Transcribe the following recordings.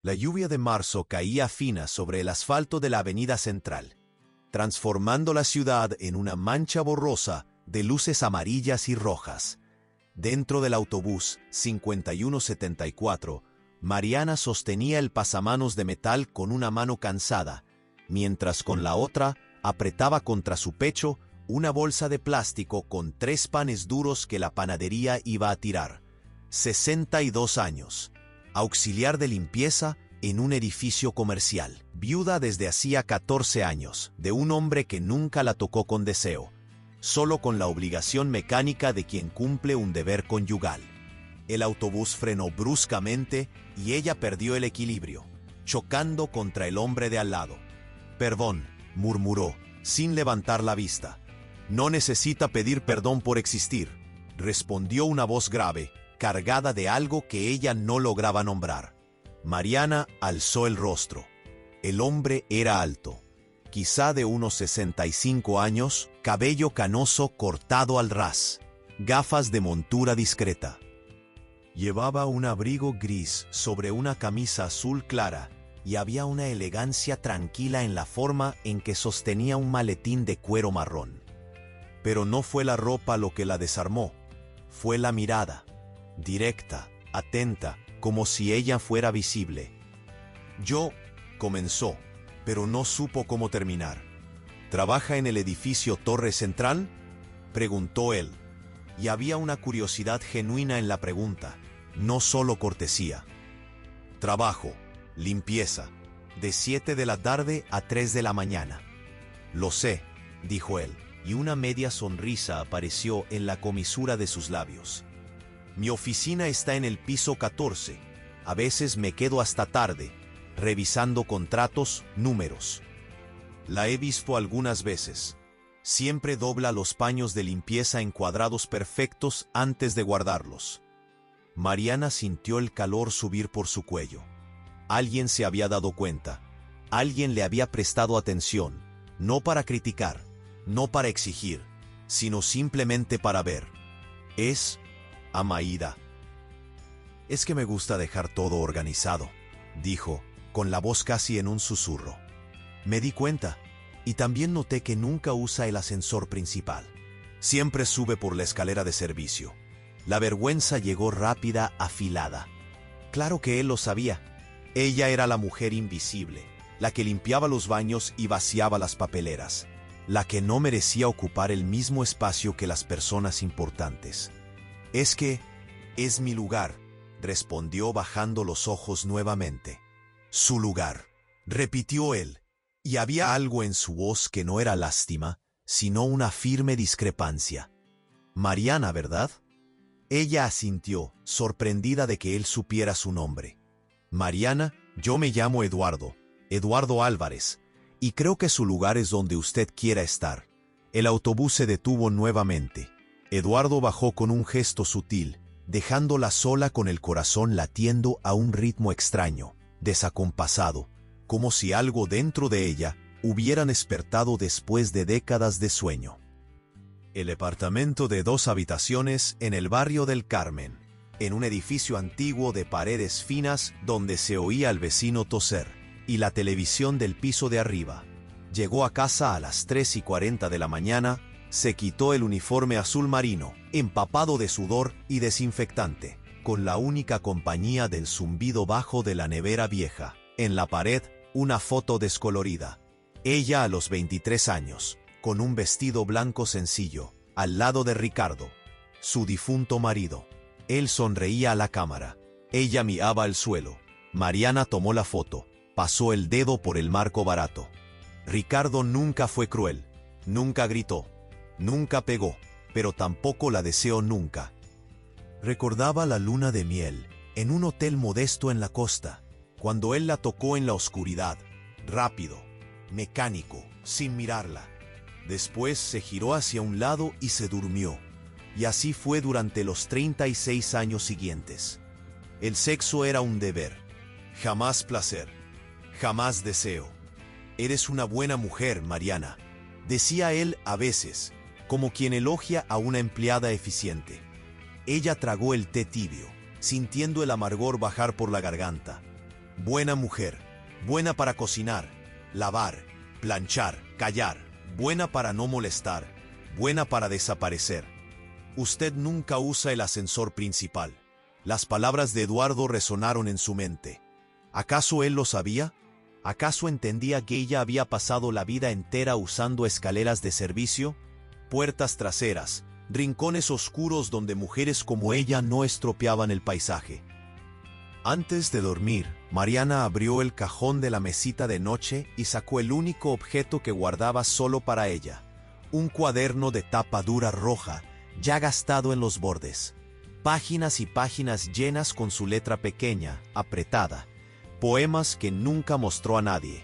La lluvia de marzo caía fina sobre el asfalto de la avenida central, transformando la ciudad en una mancha borrosa de luces amarillas y rojas. Dentro del autobús 5174, Mariana sostenía el pasamanos de metal con una mano cansada, mientras con la otra apretaba contra su pecho una bolsa de plástico con 3 panes duros que la panadería iba a tirar. 62 años. Auxiliar de limpieza en un edificio comercial. Viuda desde hacía 14 años, de un hombre que nunca la tocó con deseo, solo con la obligación mecánica de quien cumple un deber conyugal. El autobús frenó bruscamente y ella perdió el equilibrio, chocando contra el hombre de al lado. «Perdón», murmuró, sin levantar la vista. «No necesita pedir perdón por existir», respondió una voz grave, cargada de algo que ella no lograba nombrar. Mariana alzó el rostro. El hombre era alto, quizá de unos 65 años, cabello canoso cortado al ras, gafas de montura discreta. Llevaba un abrigo gris sobre una camisa azul clara y había una elegancia tranquila en la forma en que sostenía un maletín de cuero marrón. Pero no fue la ropa lo que la desarmó, fue la mirada, directa, atenta, como si ella fuera visible. «Yo», comenzó, pero no supo cómo terminar. «¿Trabaja en el edificio Torre Central?», preguntó él, y había una curiosidad genuina en la pregunta, no solo cortesía. «Trabajo, limpieza, de 7 de la tarde a 3 de la mañana». «Lo sé», dijo él, y una media sonrisa apareció en la comisura de sus labios. «Mi oficina está en el piso 14. A veces me quedo hasta tarde, revisando contratos, números. La he visto algunas veces. Siempre dobla los paños de limpieza en cuadrados perfectos antes de guardarlos». Mariana sintió el calor subir por su cuello. Alguien se había dado cuenta. Alguien le había prestado atención, no para criticar, no para exigir, sino simplemente para ver. «Es Amaida». «Es que me gusta dejar todo organizado», dijo, con la voz casi en un susurro. «Me di cuenta, y también noté que nunca usa el ascensor principal. Siempre sube por la escalera de servicio». La vergüenza llegó rápida, afilada. Claro que él lo sabía. Ella era la mujer invisible, la que limpiaba los baños y vaciaba las papeleras, la que no merecía ocupar el mismo espacio que las personas importantes. «Es que es mi lugar», respondió bajando los ojos nuevamente. «Su lugar», repitió él, y había algo en su voz que no era lástima, sino una firme discrepancia. «Mariana, ¿verdad?». Ella asintió, sorprendida de que él supiera su nombre. «Mariana, yo me llamo Eduardo Álvarez, y creo que su lugar es donde usted quiera estar». El autobús se detuvo nuevamente. Eduardo bajó con un gesto sutil, dejándola sola con el corazón latiendo a un ritmo extraño, desacompasado, como si algo dentro de ella hubieran despertado después de décadas de sueño. El departamento de 2 habitaciones en el barrio del Carmen, en un edificio antiguo de paredes finas donde se oía al vecino toser, y la televisión del piso de arriba. Llegó a casa a las 3:40 de la mañana, se quitó el uniforme azul marino, empapado de sudor y desinfectante, con la única compañía del zumbido bajo de la nevera vieja. En la pared, una foto descolorida. Ella a los 23 años, con un vestido blanco sencillo, al lado de Ricardo, su difunto marido. Él sonreía a la cámara. Ella miraba al suelo. Mariana tomó la foto, pasó el dedo por el marco barato. Ricardo nunca fue cruel, nunca gritó, nunca pegó, pero tampoco la deseó nunca. Recordaba la luna de miel, en un hotel modesto en la costa, cuando él la tocó en la oscuridad, rápido, mecánico, sin mirarla. Después se giró hacia un lado y se durmió. Y así fue durante los 36 años siguientes. El sexo era un deber, jamás placer, jamás deseo. «Eres una buena mujer, Mariana», decía él a veces, como quien elogia a una empleada eficiente. Ella tragó el té tibio, sintiendo el amargor bajar por la garganta. Buena mujer, buena para cocinar, lavar, planchar, callar, buena para no molestar, buena para desaparecer. Usted nunca usa el ascensor principal. Las palabras de Eduardo resonaron en su mente. ¿Acaso él lo sabía? ¿Acaso entendía que ella había pasado la vida entera usando escaleras de servicio, puertas traseras, rincones oscuros donde mujeres como ella no estropeaban el paisaje? Antes de dormir, Mariana abrió el cajón de la mesita de noche y sacó el único objeto que guardaba solo para ella: un cuaderno de tapa dura roja, ya gastado en los bordes. Páginas y páginas llenas con su letra pequeña, apretada. Poemas que nunca mostró a nadie.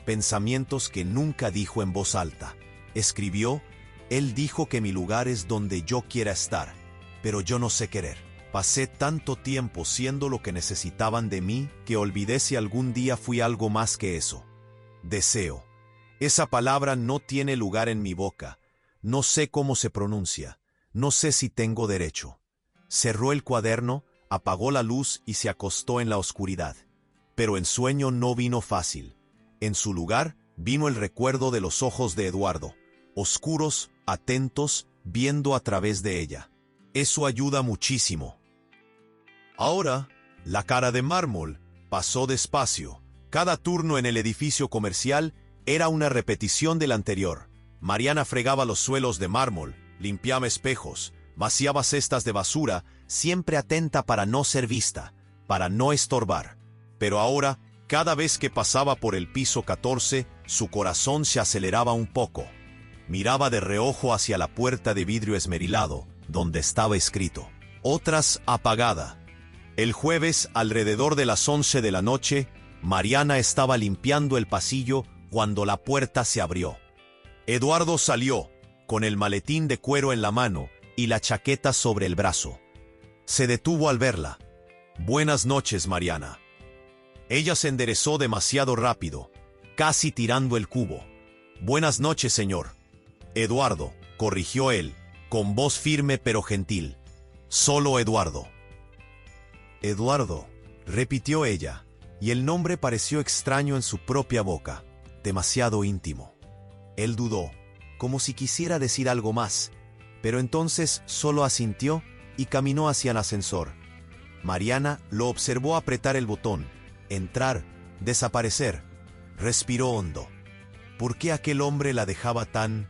Pensamientos que nunca dijo en voz alta. Escribió: él dijo que mi lugar es donde yo quiera estar, pero yo no sé querer. Pasé tanto tiempo siendo lo que necesitaban de mí que olvidé si algún día fui algo más que eso. Deseo. Esa palabra no tiene lugar en mi boca. No sé cómo se pronuncia. No sé si tengo derecho. Cerró el cuaderno, apagó la luz y se acostó en la oscuridad. Pero el sueño no vino fácil. En su lugar vino el recuerdo de los ojos de Eduardo, oscuros, atentos, viendo a través de ella. Eso ayuda muchísimo. Ahora, la cara de mármol pasó despacio. Cada turno en el edificio comercial era una repetición del anterior. Mariana fregaba los suelos de mármol, limpiaba espejos, vaciaba cestas de basura, siempre atenta para no ser vista, para no estorbar. Pero ahora, cada vez que pasaba por el piso 14, su corazón se aceleraba un poco. Miraba de reojo hacia la puerta de vidrio esmerilado, donde estaba escrito: otras apagada. El jueves, alrededor de las 11 de la noche, Mariana estaba limpiando el pasillo cuando la puerta se abrió. Eduardo salió, con el maletín de cuero en la mano y la chaqueta sobre el brazo. Se detuvo al verla. Buenas noches, Mariana. Ella se enderezó demasiado rápido, casi tirando el cubo. Buenas noches, señor. Eduardo, corrigió él, con voz firme pero gentil. Solo Eduardo. Eduardo, repitió ella, y el nombre pareció extraño en su propia boca, demasiado íntimo. Él dudó, como si quisiera decir algo más, pero entonces solo asintió y caminó hacia el ascensor. Mariana lo observó apretar el botón, entrar, desaparecer. Respiró hondo. ¿Por qué aquel hombre la dejaba tan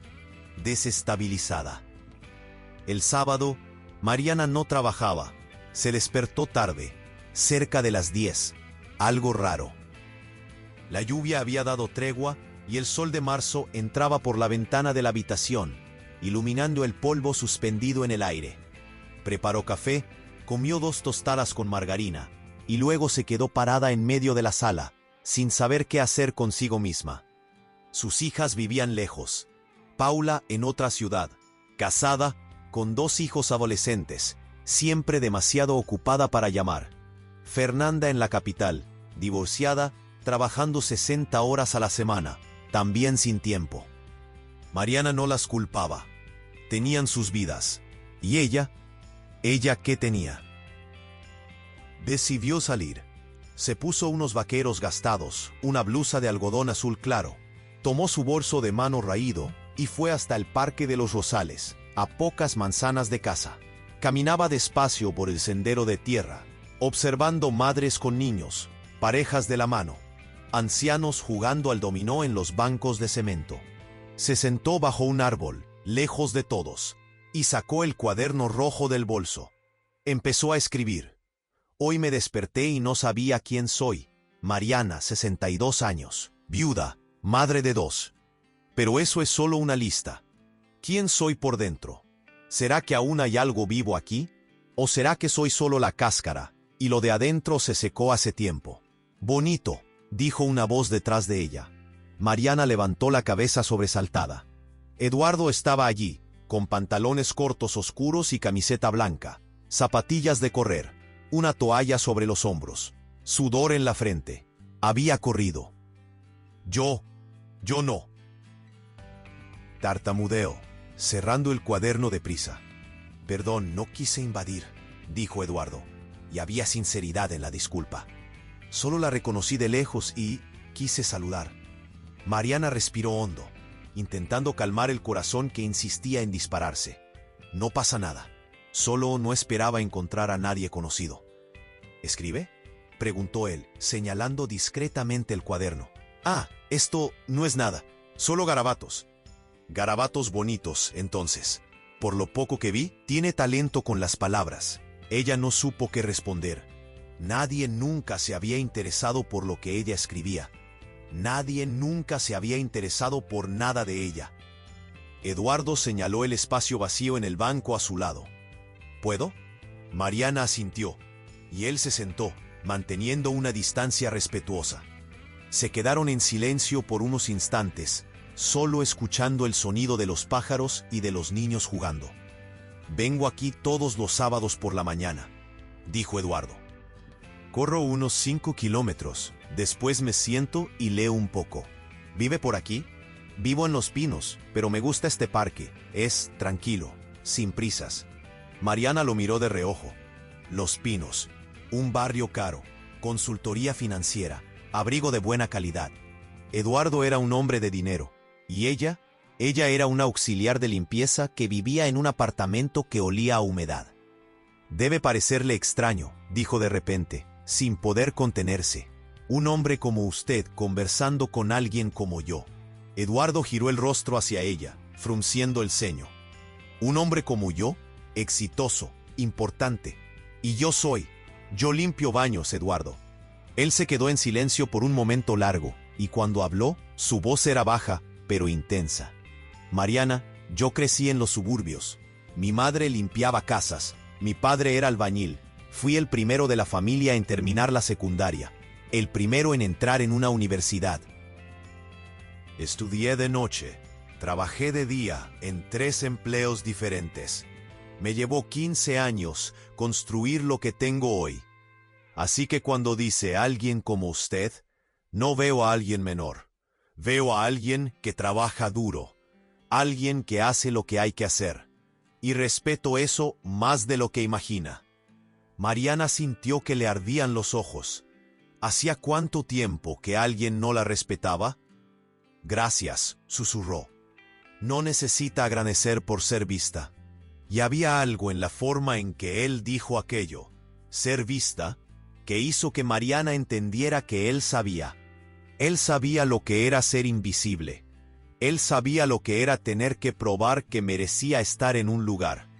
desestabilizada? El sábado, Mariana no trabajaba. Se despertó tarde, cerca de las 10. Algo raro. La lluvia había dado tregua y el sol de marzo entraba por la ventana de la habitación, iluminando el polvo suspendido en el aire. Preparó café, comió 2 tostadas con margarina, y luego se quedó parada en medio de la sala, sin saber qué hacer consigo misma. Sus hijas vivían lejos. Paula en otra ciudad, casada, con 2 hijos adolescentes, siempre demasiado ocupada para llamar. Fernanda en la capital, divorciada, trabajando 60 horas a la semana, también sin tiempo. Mariana no las culpaba. Tenían sus vidas. ¿Y ella? ¿Ella qué tenía? Decidió salir. Se puso unos vaqueros gastados, una blusa de algodón azul claro. Tomó su bolso de mano raído y fue hasta el Parque de los Rosales, a pocas manzanas de casa. Caminaba despacio por el sendero de tierra, observando madres con niños, parejas de la mano, ancianos jugando al dominó en los bancos de cemento. Se sentó bajo un árbol, lejos de todos, y sacó el cuaderno rojo del bolso. Empezó a escribir. Hoy me desperté y no sabía quién soy. Mariana, 62 años, viuda, madre de 2. Pero eso es solo una lista. ¿Quién soy por dentro? ¿Será que aún hay algo vivo aquí? ¿O será que soy solo la cáscara, y lo de adentro se secó hace tiempo? Bonito, dijo una voz detrás de ella. Mariana levantó la cabeza sobresaltada. Eduardo estaba allí, con pantalones cortos oscuros y camiseta blanca, zapatillas de correr, una toalla sobre los hombros, sudor en la frente. Había corrido. Yo no. Tartamudeó, cerrando el cuaderno deprisa. Perdón, no quise invadir, dijo Eduardo, y había sinceridad en la disculpa. Solo la reconocí de lejos y quise saludar. Mariana respiró hondo, intentando calmar el corazón que insistía en dispararse. No pasa nada. Solo no esperaba encontrar a nadie conocido. ¿Escribe?, preguntó él, señalando discretamente el cuaderno. Ah, esto no es nada. Solo garabatos. Garabatos bonitos, entonces. Por lo poco que vi, tiene talento con las palabras. Ella no supo qué responder. Nadie nunca se había interesado por lo que ella escribía. Nadie nunca se había interesado por nada de ella. Eduardo señaló el espacio vacío en el banco a su lado. ¿Puedo? Mariana asintió, y él se sentó, manteniendo una distancia respetuosa. Se quedaron en silencio por unos instantes, solo escuchando el sonido de los pájaros y de los niños jugando. Vengo aquí todos los sábados por la mañana, dijo Eduardo. Corro unos 5 kilómetros, después me siento y leo un poco. ¿Vive por aquí? Vivo en Los Pinos, pero me gusta este parque. Es tranquilo, sin prisas. Mariana lo miró de reojo. Los Pinos, un barrio caro, consultoría financiera, abrigo de buena calidad. Eduardo era un hombre de dinero, y ella era una auxiliar de limpieza que vivía en un apartamento que olía a humedad. Debe parecerle extraño, dijo de repente, sin poder contenerse. Un hombre como usted conversando con alguien como yo. Eduardo giró el rostro hacia ella, frunciendo el ceño. Un hombre como yo, exitoso, importante. Y yo limpio baños, Eduardo. Él se quedó en silencio por un momento largo, y cuando habló, su voz era baja, pero intensa. Mariana, yo crecí en los suburbios. Mi madre limpiaba casas, mi padre era albañil. Fui el primero de la familia en terminar la secundaria, el primero en entrar en una universidad. Estudié de noche, trabajé de día en 3 empleos diferentes. Me llevó 15 años construir lo que tengo hoy. Así que cuando dice alguien como usted, no veo a alguien menor. Veo a alguien que trabaja duro, alguien que hace lo que hay que hacer. Y respeto eso más de lo que imagina. Mariana sintió que le ardían los ojos. ¿Hacía cuánto tiempo que alguien no la respetaba? Gracias, susurró. No necesita agradecer por ser vista. Y había algo en la forma en que él dijo aquello, ser vista, que hizo que Mariana entendiera que él sabía. Él sabía lo que era ser invisible. Él sabía lo que era tener que probar que merecía estar en un lugar.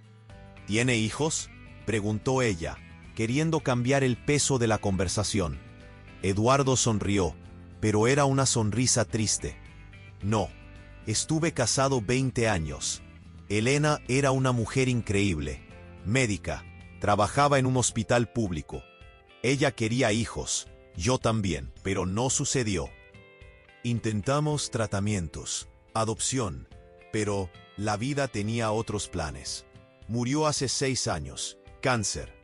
¿Tiene hijos?, preguntó ella, queriendo cambiar el peso de la conversación. Eduardo sonrió, pero era una sonrisa triste. No, estuve casado 20 años. Elena era una mujer increíble, médica, trabajaba en un hospital público. Ella quería hijos, yo también, pero no sucedió. Intentamos tratamientos, adopción, pero la vida tenía otros planes. Murió hace 6 años, cáncer.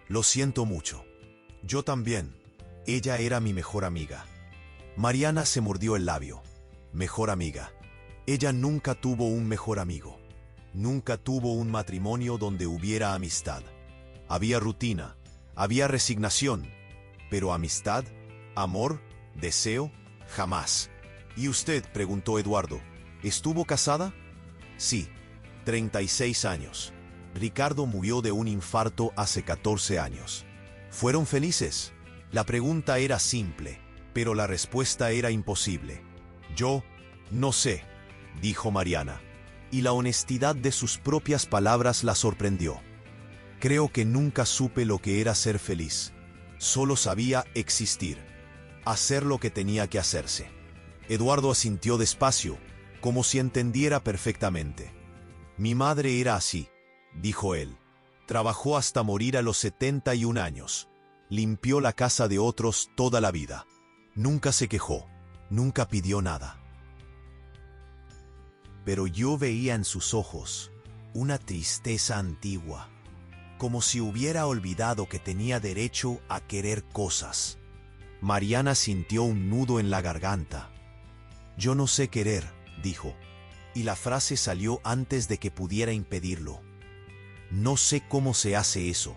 Lo siento mucho. Yo también. Ella era mi mejor amiga. Mariana se mordió el labio. Mejor amiga. Ella nunca tuvo un mejor amigo. Nunca tuvo un matrimonio donde hubiera amistad. Había rutina, había resignación, pero amistad, amor, deseo, jamás. ¿Y usted?, preguntó Eduardo. ¿Estuvo casada? Sí, 36 años. Ricardo murió de un infarto hace 14 años. ¿Fueron felices? La pregunta era simple, pero la respuesta era imposible. Yo no sé, dijo Mariana, y la honestidad de sus propias palabras la sorprendió. Creo que nunca supe lo que era ser feliz. Solo sabía existir, hacer lo que tenía que hacerse. Eduardo asintió despacio, como si entendiera perfectamente. Mi madre era así, dijo él. Trabajó hasta morir a los 71 años. Limpió la casa de otros toda la vida. Nunca se quejó, nunca pidió nada. Pero yo veía en sus ojos una tristeza antigua, como si hubiera olvidado que tenía derecho a querer cosas. Mariana sintió un nudo en la garganta. Yo no sé querer, dijo, y la frase salió antes de que pudiera impedirlo. No sé cómo se hace eso,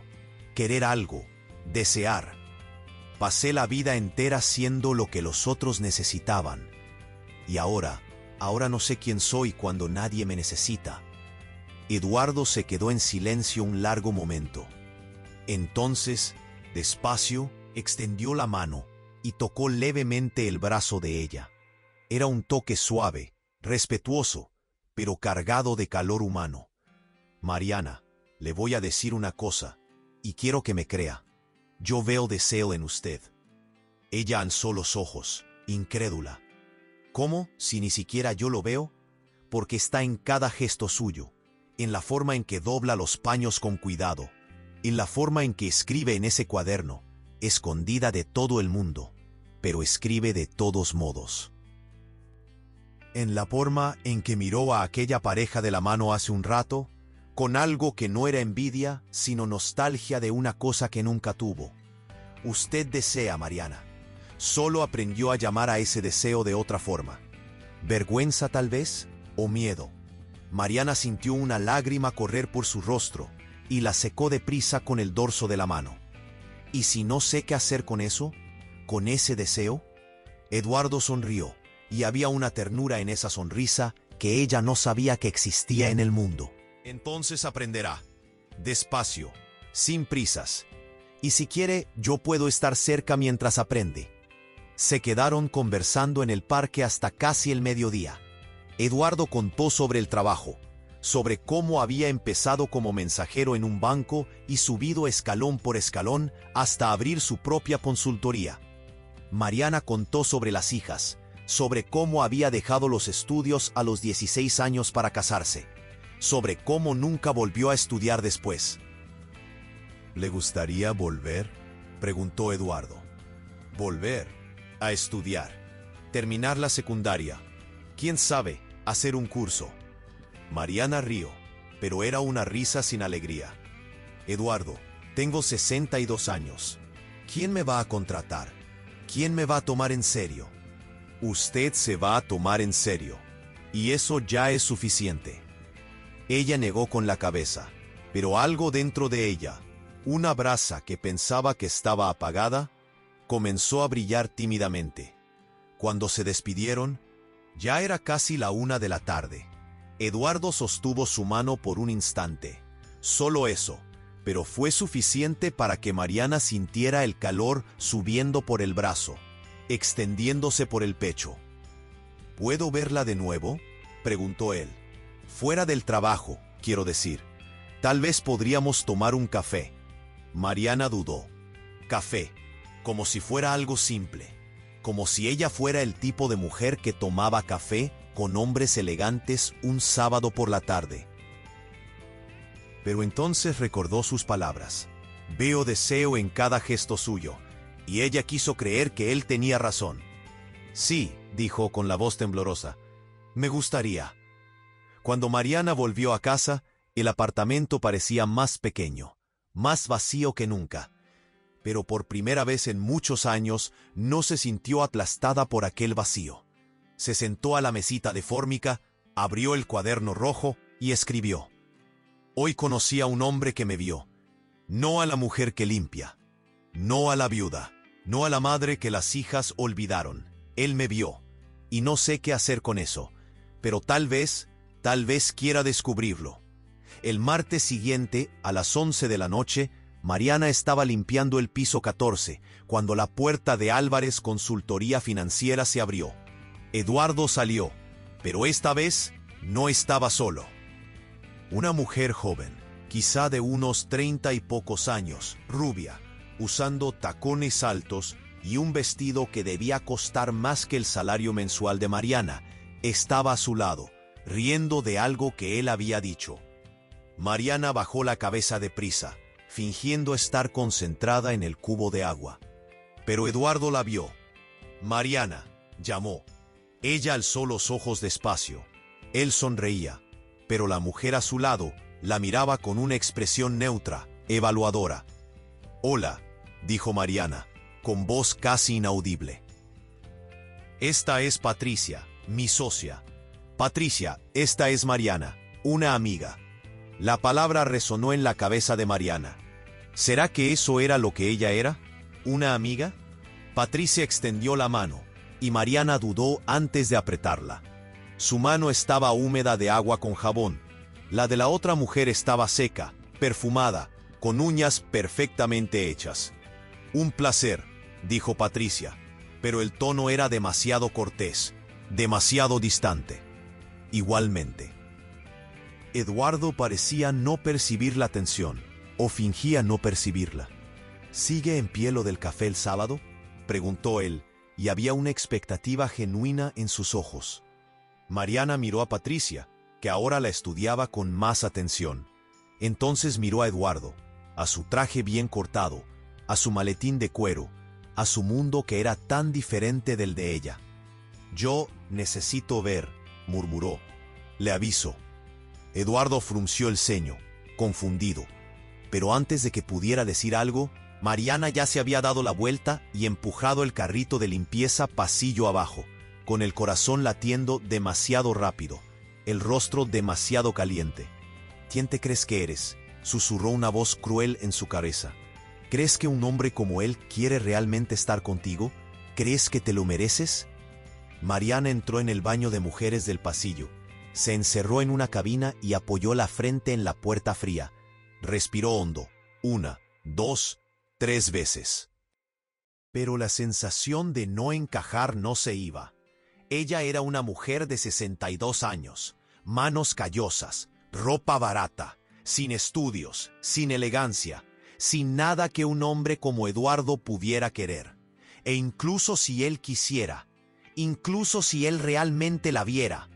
querer algo, desear. Pasé la vida entera siendo lo que los otros necesitaban. Y ahora no sé quién soy cuando nadie me necesita. Eduardo se quedó en silencio un largo momento. Entonces, despacio, extendió la mano y tocó levemente el brazo de ella. Era un toque suave, respetuoso, pero cargado de calor humano. Mariana, le voy a decir una cosa, y quiero que me crea. Yo veo deseo en usted. Ella alzó los ojos, incrédula. ¿Cómo, si ni siquiera yo lo veo? Porque está en cada gesto suyo, en la forma en que dobla los paños con cuidado, en la forma en que escribe en ese cuaderno, escondida de todo el mundo, pero escribe de todos modos. En la forma en que miró a aquella pareja de la mano hace un rato, con algo que no era envidia, sino nostalgia de una cosa que nunca tuvo. Usted desea, Mariana. Solo aprendió a llamar a ese deseo de otra forma. ¿Vergüenza tal vez? ¿O miedo? Mariana sintió una lágrima correr por su rostro y la secó deprisa con el dorso de la mano. ¿Y si no sé qué hacer con eso? ¿Con ese deseo? Eduardo sonrió, y había una ternura en esa sonrisa que ella no sabía que existía en el mundo. Entonces aprenderá. Despacio, sin prisas. Y si quiere, yo puedo estar cerca mientras aprende. Se quedaron conversando en el parque hasta casi el mediodía. Eduardo contó sobre el trabajo, sobre cómo había empezado como mensajero en un banco y subido escalón por escalón hasta abrir su propia consultoría. Mariana contó sobre las hijas, sobre cómo había dejado los estudios a los 16 años para casarse, sobre cómo nunca volvió a estudiar después. ¿Le gustaría volver?, preguntó Eduardo. Volver a estudiar, terminar la secundaria, quién sabe, hacer un curso. Mariana rió, pero era una risa sin alegría. Eduardo, tengo 62 años. ¿Quién me va a contratar? ¿Quién me va a tomar en serio? Usted se va a tomar en serio, y eso ya es suficiente. Ella negó con la cabeza, pero algo dentro de ella, una brasa que pensaba que estaba apagada, comenzó a brillar tímidamente. Cuando se despidieron, ya era casi la 1 de la tarde. Eduardo sostuvo su mano por un instante. Solo eso, pero fue suficiente para que Mariana sintiera el calor subiendo por el brazo, extendiéndose por el pecho. ¿Puedo verla de nuevo?, preguntó él. Fuera del trabajo, quiero decir. Tal vez podríamos tomar un café. Mariana dudó. Café, como si fuera algo simple, como si ella fuera el tipo de mujer que tomaba café con hombres elegantes un sábado por la tarde. Pero entonces recordó sus palabras. Veo deseo en cada gesto suyo, y ella quiso creer que él tenía razón. Sí, dijo con la voz temblorosa, me gustaría. Cuando Mariana volvió a casa, el apartamento parecía más pequeño, más vacío que nunca. Pero por primera vez en muchos años no se sintió aplastada por aquel vacío. Se sentó a la mesita de fórmica, abrió el cuaderno rojo y escribió. Hoy conocí a un hombre que me vio. No a la mujer que limpia, no a la viuda, no a la madre que las hijas olvidaron. Él me vio, y no sé qué hacer con eso, pero tal vez quiera descubrirlo. El martes siguiente, a las 11 de la noche, Mariana estaba limpiando el piso 14, cuando la puerta de Álvarez Consultoría Financiera se abrió. Eduardo salió, pero esta vez no estaba solo. Una mujer joven, quizá de unos 30 y pocos años, rubia, usando tacones altos y un vestido que debía costar más que el salario mensual de Mariana, estaba a su lado, riendo de algo que él había dicho. Mariana bajó la cabeza deprisa, fingiendo estar concentrada en el cubo de agua. Pero Eduardo la vio. Mariana, llamó. Ella alzó los ojos despacio. Él sonreía, pero la mujer a su lado la miraba con una expresión neutra, evaluadora. Hola, dijo Mariana, con voz casi inaudible. Esta es Patricia, mi socia. Patricia, esta es Mariana, una amiga. La palabra resonó en la cabeza de Mariana. ¿Será que eso era lo que ella era? ¿Una amiga? Patricia extendió la mano, y Mariana dudó antes de apretarla. Su mano estaba húmeda de agua con jabón. La de la otra mujer estaba seca, perfumada, con uñas perfectamente hechas. «Un placer», dijo Patricia, pero el tono era demasiado cortés, demasiado distante. «Igualmente». Eduardo parecía no percibir la tensión, o fingía no percibirla. «¿Sigue en pie lo del café el sábado?», preguntó él, y había una expectativa genuina en sus ojos. Mariana miró a Patricia, que ahora la estudiaba con más atención. Entonces miró a Eduardo, a su traje bien cortado, a su maletín de cuero, a su mundo que era tan diferente del de ella. «Yo necesito ver», murmuró. «Le aviso». Eduardo frunció el ceño, confundido. Pero antes de que pudiera decir algo, Mariana ya se había dado la vuelta y empujado el carrito de limpieza pasillo abajo, con el corazón latiendo demasiado rápido, el rostro demasiado caliente. «¿Quién te crees que eres?», susurró una voz cruel en su cabeza. «¿Crees que un hombre como él quiere realmente estar contigo? ¿Crees que te lo mereces?». Mariana entró en el baño de mujeres del pasillo, se encerró en una cabina y apoyó la frente en la puerta fría. Respiró hondo, 1, 2, 3 veces. Pero la sensación de no encajar no se iba. Ella era una mujer de 62 años, manos callosas, ropa barata, sin estudios, sin elegancia, sin nada que un hombre como Eduardo pudiera querer. E incluso si él quisiera, incluso si él realmente la viera,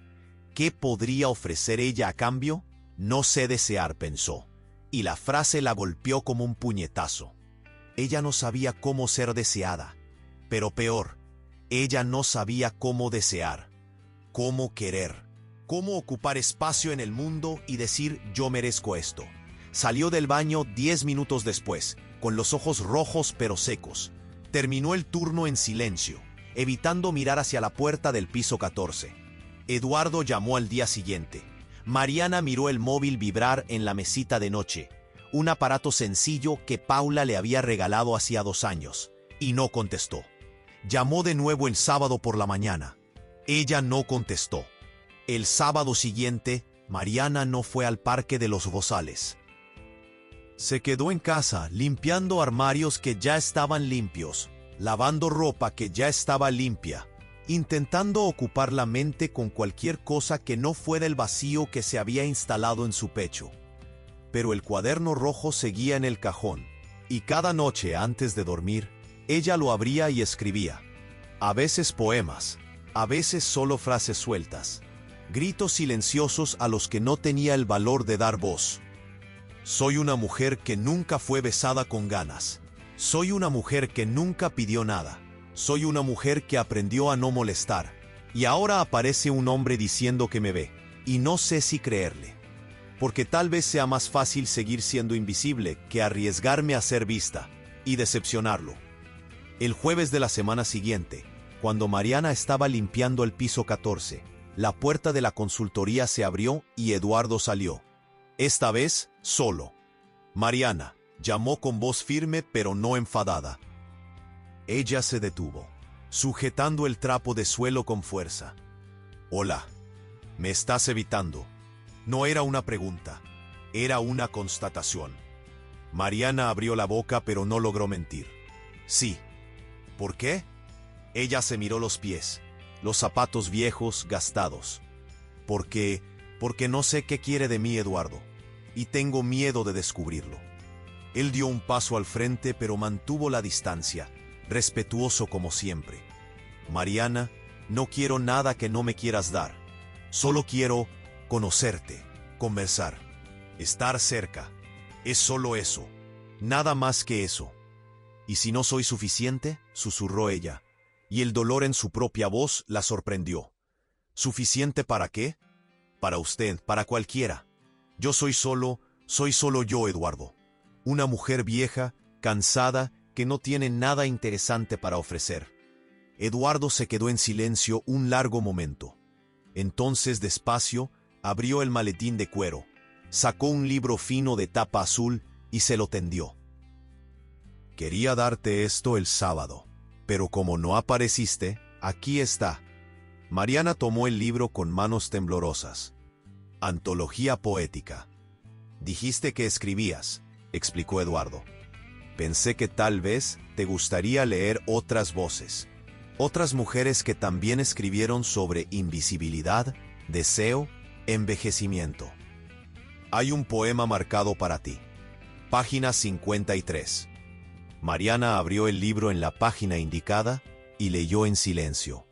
¿qué podría ofrecer ella a cambio? «No sé desear», pensó, y la frase la golpeó como un puñetazo. Ella no sabía cómo ser deseada, pero peor, ella no sabía cómo desear, cómo querer, cómo ocupar espacio en el mundo y decir «yo merezco esto». Salió del baño 10 minutos después, con los ojos rojos pero secos. Terminó el turno en silencio, evitando mirar hacia la puerta del piso 14. Eduardo llamó al día siguiente. Mariana miró el móvil vibrar en la mesita de noche, un aparato sencillo que Paula le había regalado hacía 2 años, y no contestó. Llamó de nuevo el sábado por la mañana. Ella no contestó. El sábado siguiente, Mariana no fue al Parque de los Bozales. Se quedó en casa, limpiando armarios que ya estaban limpios, lavando ropa que ya estaba limpia, intentando ocupar la mente con cualquier cosa que no fuera el vacío que se había instalado en su pecho. Pero el cuaderno rojo seguía en el cajón, y cada noche antes de dormir, ella lo abría y escribía. A veces poemas, a veces solo frases sueltas, gritos silenciosos a los que no tenía el valor de dar voz. «Soy una mujer que nunca fue besada con ganas. Soy una mujer que nunca pidió nada. Soy una mujer que aprendió a no molestar. Y ahora aparece un hombre diciendo que me ve, y no sé si creerle. Porque tal vez sea más fácil seguir siendo invisible que arriesgarme a ser vista, y decepcionarlo». El jueves de la semana siguiente, cuando Mariana estaba limpiando el piso 14, la puerta de la consultoría se abrió y Eduardo salió. Esta vez, solo. «Mariana», llamó con voz firme pero no enfadada. Ella se detuvo, sujetando el trapo de suelo con fuerza. «Hola. ¿Me estás evitando?». No era una pregunta, era una constatación. Mariana abrió la boca pero no logró mentir. «Sí». «¿Por qué?». Ella se miró los pies, los zapatos viejos, gastados. Porque no sé qué quiere de mí Eduardo, y tengo miedo de descubrirlo». Él dio un paso al frente pero mantuvo la distancia, respetuoso como siempre. «Mariana, no quiero nada que no me quieras dar. Solo quiero conocerte, conversar, estar cerca. Es solo eso, nada más que eso». «¿Y si no soy suficiente?», susurró ella, y el dolor en su propia voz la sorprendió. «¿Suficiente para qué?». «Para usted, para cualquiera. Yo soy solo yo, Eduardo. Una mujer vieja, cansada, que no tiene nada interesante para ofrecer». Eduardo se quedó en silencio un largo momento. Entonces, despacio, abrió el maletín de cuero, sacó un libro fino de tapa azul y se lo tendió. «Quería darte esto el sábado, pero como no apareciste, aquí está. Mariana tomó el libro con manos temblorosas. Antología poética. Dijiste que escribías, explicó Eduardo. Pensé que tal vez te gustaría leer otras voces. Otras mujeres que también escribieron sobre invisibilidad, deseo, envejecimiento. Hay un poema marcado para ti. Página 53. Mariana abrió el libro en la página indicada y leyó en silencio.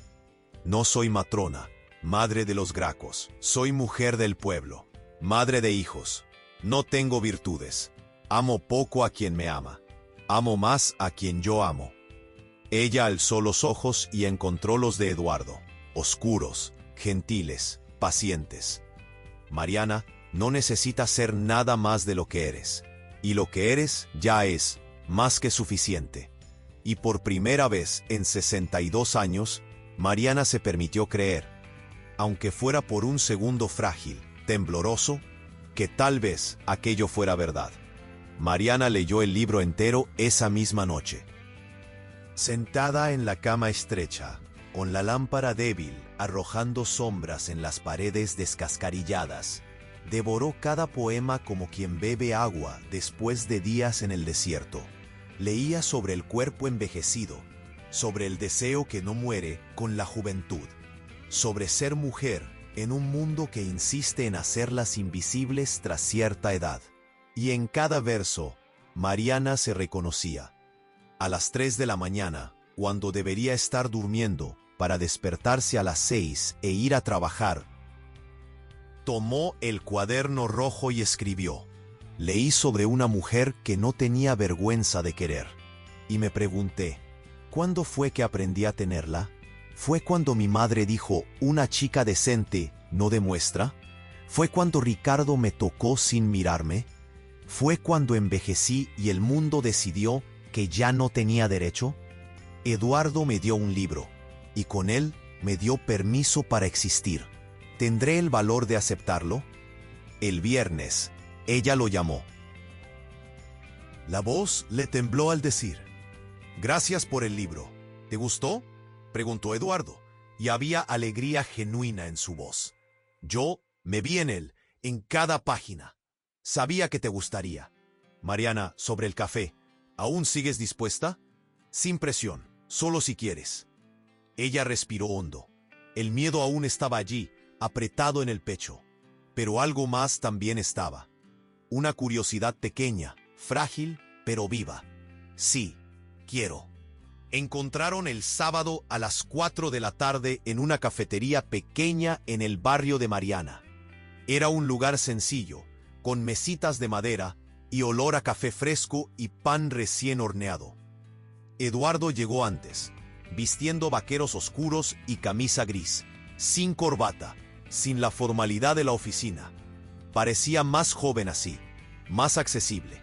No soy matrona, madre de los Gracos. Soy mujer del pueblo, madre de hijos. No tengo virtudes. Amo poco a quien me ama. Amo más a quien yo amo. Ella alzó los ojos y encontró los de Eduardo, oscuros, gentiles, pacientes. Mariana, no necesitas ser nada más de lo que eres. Y lo que eres ya es más que suficiente. Y por primera vez en 62 años, Mariana se permitió creer, aunque fuera por un segundo frágil, tembloroso, que tal vez aquello fuera verdad. Mariana leyó el libro entero esa misma noche. Sentada en la cama estrecha, con la lámpara débil arrojando sombras en las paredes descascarilladas, devoró cada poema como quien bebe agua después de días en el desierto. Leía sobre el cuerpo envejecido, sobre el deseo que no muere con la juventud, sobre ser mujer en un mundo que insiste en hacerlas invisibles tras cierta edad. Y en cada verso, Mariana se reconocía. A las 3 de la mañana, cuando debería estar durmiendo para despertarse a las 6 e ir a trabajar, tomó el cuaderno rojo y escribió. Leí sobre una mujer que no tenía vergüenza de querer. Y me pregunté, ¿cuándo fue que aprendí a tenerla? ¿Fue cuando mi madre dijo, una chica decente no demuestra? ¿Fue cuando Ricardo me tocó sin mirarme? ¿Fue cuando envejecí y el mundo decidió que ya no tenía derecho? Eduardo me dio un libro, y con él me dio permiso para existir. ¿Tendré el valor de aceptarlo? El viernes, ella lo llamó. La voz le tembló al decir, «Gracias por el libro. ¿Te gustó?», preguntó Eduardo, y había alegría genuina en su voz. «Yo me vi en él, en cada página. Sabía que te gustaría. Mariana, sobre el café, ¿aún sigues dispuesta? Sin presión, solo si quieres». Ella respiró hondo. El miedo aún estaba allí, apretado en el pecho. Pero algo más también estaba. Una curiosidad pequeña, frágil, pero viva. «Sí, quiero». Encontraron el sábado a las 4 de la tarde en una cafetería pequeña en el barrio de Mariana. Era un lugar sencillo, con mesitas de madera y olor a café fresco y pan recién horneado. Eduardo llegó antes, vistiendo vaqueros oscuros y camisa gris, sin corbata, sin la formalidad de la oficina. Parecía más joven así, más accesible.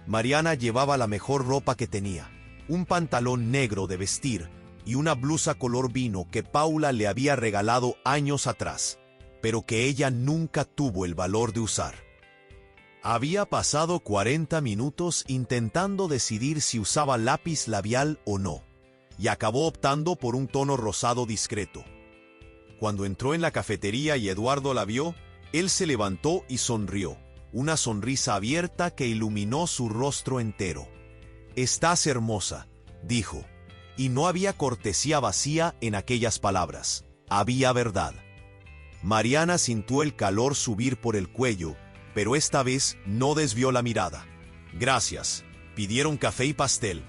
Mariana llevaba la mejor ropa que tenía, un pantalón negro de vestir y una blusa color vino que Paula le había regalado años atrás, pero que ella nunca tuvo el valor de usar. Había pasado 40 minutos intentando decidir si usaba lápiz labial o no, y acabó optando por un tono rosado discreto. Cuando entró en la cafetería y Eduardo la vio, él se levantó y sonrió, una sonrisa abierta que iluminó su rostro entero. «Estás hermosa», dijo, y no había cortesía vacía en aquellas palabras, había verdad. Mariana sintió el calor subir por el cuello, pero esta vez no desvió la mirada. «Gracias», pidieron café y pastel.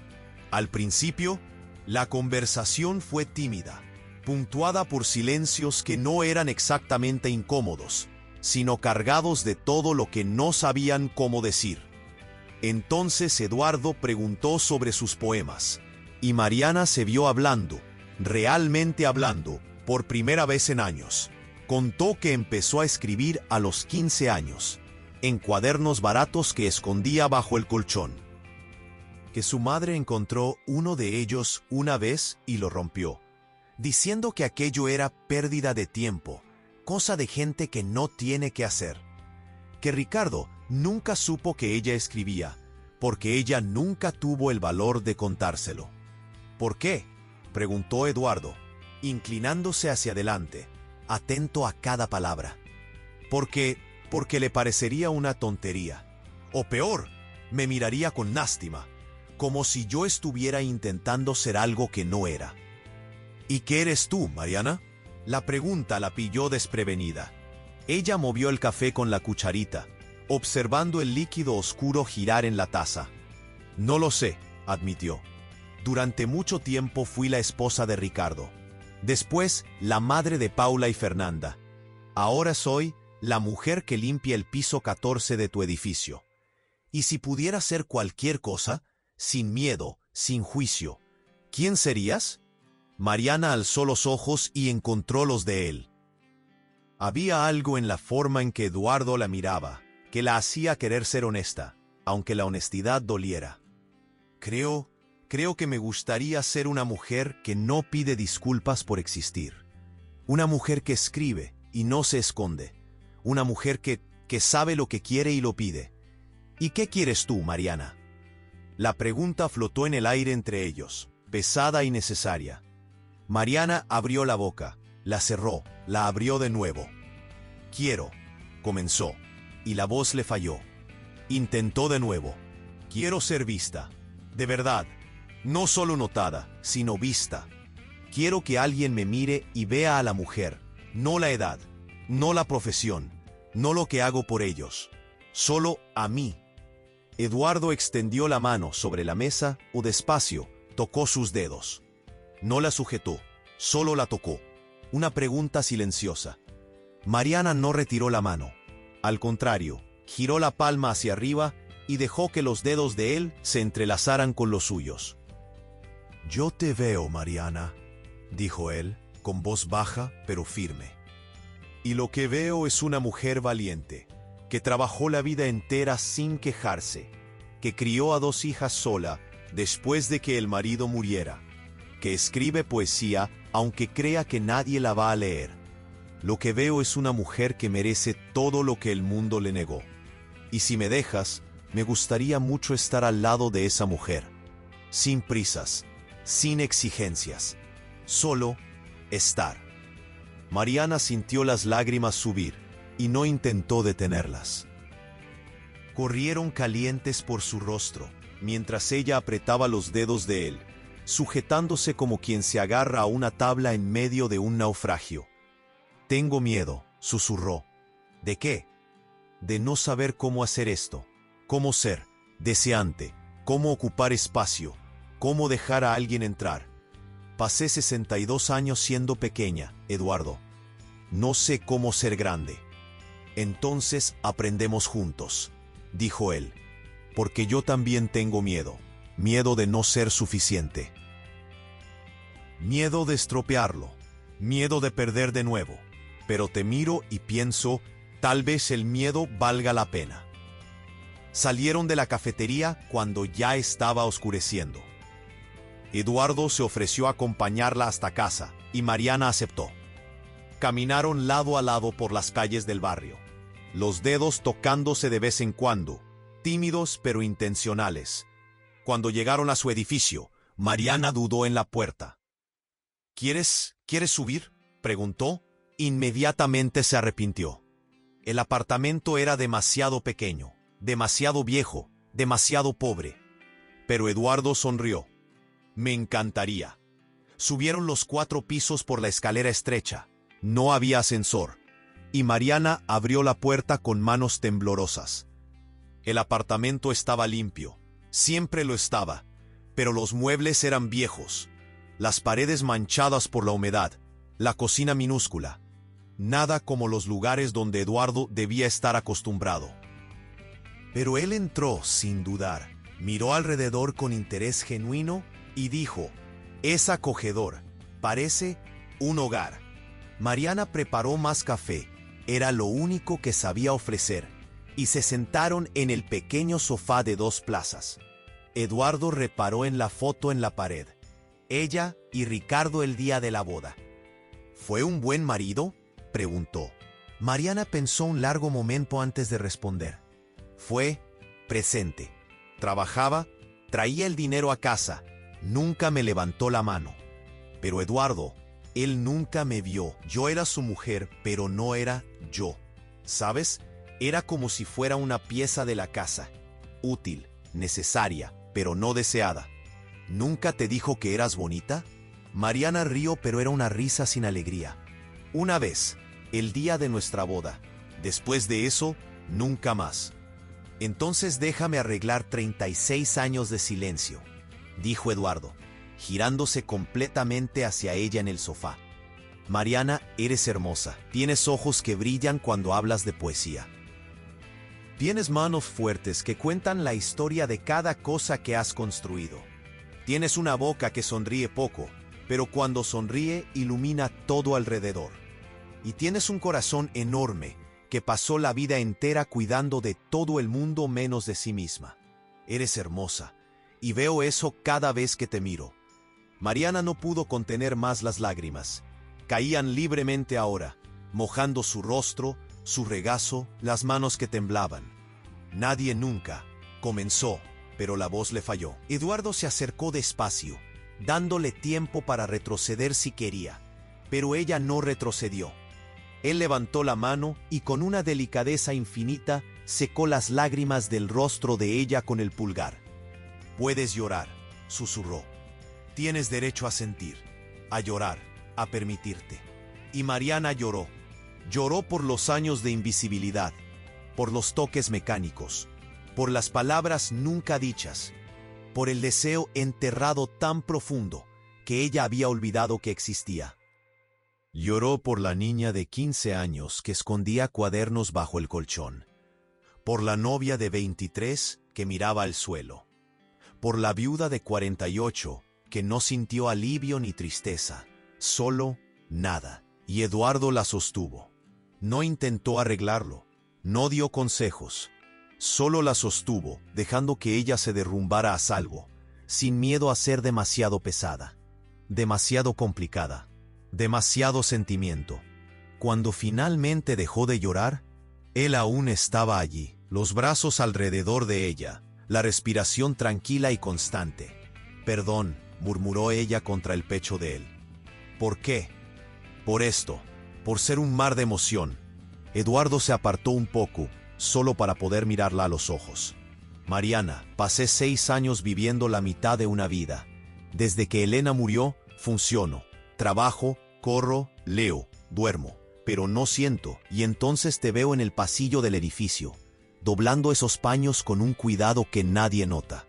Al principio, la conversación fue tímida, puntuada por silencios que no eran exactamente incómodos, sino cargados de todo lo que no sabían cómo decir. Entonces Eduardo preguntó sobre sus poemas, y Mariana se vio hablando, realmente hablando, por primera vez en años. Contó que empezó a escribir a los 15 años, en cuadernos baratos que escondía bajo el colchón. Que su madre encontró uno de ellos una vez y lo rompió, diciendo que aquello era pérdida de tiempo, cosa de gente que no tiene que hacer. Que Ricardo nunca supo que ella escribía, porque ella nunca tuvo el valor de contárselo. ¿Por qué? preguntó Eduardo, inclinándose hacia adelante, atento a cada palabra. Porque le parecería una tontería. O peor, me miraría con lástima, como si yo estuviera intentando ser algo que no era. ¿Y qué eres tú, Mariana? La pregunta la pilló desprevenida. Ella movió el café con la cucharita, observando el líquido oscuro girar en la taza. No lo sé, admitió. Durante mucho tiempo fui la esposa de Ricardo. Después, la madre de Paula y Fernanda. Ahora soy la mujer que limpia el piso 14 de tu edificio. Y si pudiera ser cualquier cosa, sin miedo, sin juicio, ¿quién serías? Mariana alzó los ojos y encontró los de él. Había algo en la forma en que Eduardo la miraba, que la hacía querer ser honesta, aunque la honestidad doliera. Creo que me gustaría ser una mujer que no pide disculpas por existir. Una mujer que escribe y no se esconde. Una mujer que sabe lo que quiere y lo pide. ¿Y qué quieres tú, Mariana? La pregunta flotó en el aire entre ellos, pesada y necesaria. Mariana abrió la boca, la cerró, la abrió de nuevo. Quiero, comenzó, y la voz le falló. Intentó de nuevo. Quiero ser vista, de verdad, no solo notada, sino vista. Quiero que alguien me mire y vea a la mujer, no la edad, no la profesión, no lo que hago por ellos, solo a mí. Eduardo extendió la mano sobre la mesa o despacio, tocó sus dedos. No la sujetó, solo la tocó. Una pregunta silenciosa. Mariana no retiró la mano. Al contrario, giró la palma hacia arriba y dejó que los dedos de él se entrelazaran con los suyos. Yo te veo, Mariana, dijo él, con voz baja pero firme. Y lo que veo es una mujer valiente, que trabajó la vida entera sin quejarse, que crió a 2 hijas sola después de que el marido muriera, que escribe poesía aunque crea que nadie la va a leer. Lo que veo es una mujer que merece todo lo que el mundo le negó. Y si me dejas, me gustaría mucho estar al lado de esa mujer. Sin prisas, sin exigencias. Solo estar. Mariana sintió las lágrimas subir y no intentó detenerlas. Corrieron calientes por su rostro, mientras ella apretaba los dedos de él, sujetándose como quien se agarra a una tabla en medio de un naufragio. Tengo miedo, susurró. ¿De qué? De no saber cómo hacer esto, cómo ser deseante, cómo ocupar espacio, cómo dejar a alguien entrar. Pasé 62 años siendo pequeña, Eduardo. No sé cómo ser grande. Entonces aprendemos juntos, dijo él, porque yo también tengo miedo, miedo de no ser suficiente. Miedo de estropearlo, miedo de perder de nuevo, pero te miro y pienso, tal vez el miedo valga la pena. Salieron de la cafetería cuando ya estaba oscureciendo. Eduardo se ofreció a acompañarla hasta casa, y Mariana aceptó. Caminaron lado a lado por las calles del barrio, los dedos tocándose de vez en cuando, tímidos pero intencionales. Cuando llegaron a su edificio, Mariana dudó en la puerta. ¿Quieres subir?, preguntó. Inmediatamente se arrepintió. El apartamento era demasiado pequeño, demasiado viejo, demasiado pobre. Pero Eduardo sonrió. Me encantaría. Subieron los 4 pisos por la escalera estrecha. No había ascensor. Y Mariana abrió la puerta con manos temblorosas. El apartamento estaba limpio. Siempre lo estaba. Pero los muebles eran viejos. Las paredes manchadas por la humedad. La cocina minúscula. Nada como los lugares donde Eduardo debía estar acostumbrado. Pero él entró sin dudar. Miró alrededor con interés genuino y dijo, es acogedor. Parece un hogar. Mariana preparó más café. Era lo único que sabía ofrecer. Y se sentaron en el pequeño sofá de 2 plazas. Eduardo reparó en la foto en la pared. Ella y Ricardo el día de la boda. ¿Fue un buen marido?, preguntó. Mariana pensó un largo momento antes de responder. Fue presente. Trabajaba, traía el dinero a casa. Nunca me levantó la mano. Pero Eduardo, él nunca me vio. Yo era su mujer, pero no era yo. ¿Sabes? Era como si fuera una pieza de la casa. Útil, necesaria, pero no deseada. ¿Nunca te dijo que eras bonita? Mariana rió, pero era una risa sin alegría. Una vez, el día de nuestra boda. Después de eso, nunca más. Entonces déjame arreglar 36 años de silencio, dijo Eduardo, girándose completamente hacia ella en el sofá. Mariana, eres hermosa. Tienes ojos que brillan cuando hablas de poesía. Tienes manos fuertes que cuentan la historia de cada cosa que has construido. Tienes una boca que sonríe poco, pero cuando sonríe ilumina todo alrededor. Y tienes un corazón enorme que pasó la vida entera cuidando de todo el mundo menos de sí misma. Eres hermosa, y veo eso cada vez que te miro. Mariana no pudo contener más las lágrimas. Caían libremente ahora, mojando su rostro, su regazo, las manos que temblaban. Nadie nunca, comenzó, pero la voz le falló. Eduardo se acercó despacio, dándole tiempo para retroceder si quería, pero ella no retrocedió. Él levantó la mano y con una delicadeza infinita secó las lágrimas del rostro de ella con el pulgar. Puedes llorar, susurró. Tienes derecho a sentir, a llorar, a permitirte. Y Mariana lloró. Lloró por los años de invisibilidad, por los toques mecánicos, por las palabras nunca dichas, por el deseo enterrado tan profundo que ella había olvidado que existía. Lloró por la niña de 15 años que escondía cuadernos bajo el colchón, por la novia de 23 que miraba al suelo, por la viuda de 48 que no sintió alivio ni tristeza, solo nada. Y Eduardo la sostuvo. No intentó arreglarlo, no dio consejos, solo la sostuvo, dejando que ella se derrumbara a salvo, sin miedo a ser demasiado pesada, demasiado complicada. Demasiado sentimiento. Cuando finalmente dejó de llorar, él aún estaba allí, los brazos alrededor de ella, la respiración tranquila y constante. Perdón, murmuró ella contra el pecho de él. ¿Por qué? Por esto, por ser un mar de emoción. Eduardo se apartó un poco, solo para poder mirarla a los ojos. Mariana, pasé 6 años viviendo la mitad de una vida. Desde que Elena murió, funciono. Trabajo, corro, leo, duermo, pero no siento, y entonces te veo en el pasillo del edificio, doblando esos paños con un cuidado que nadie nota.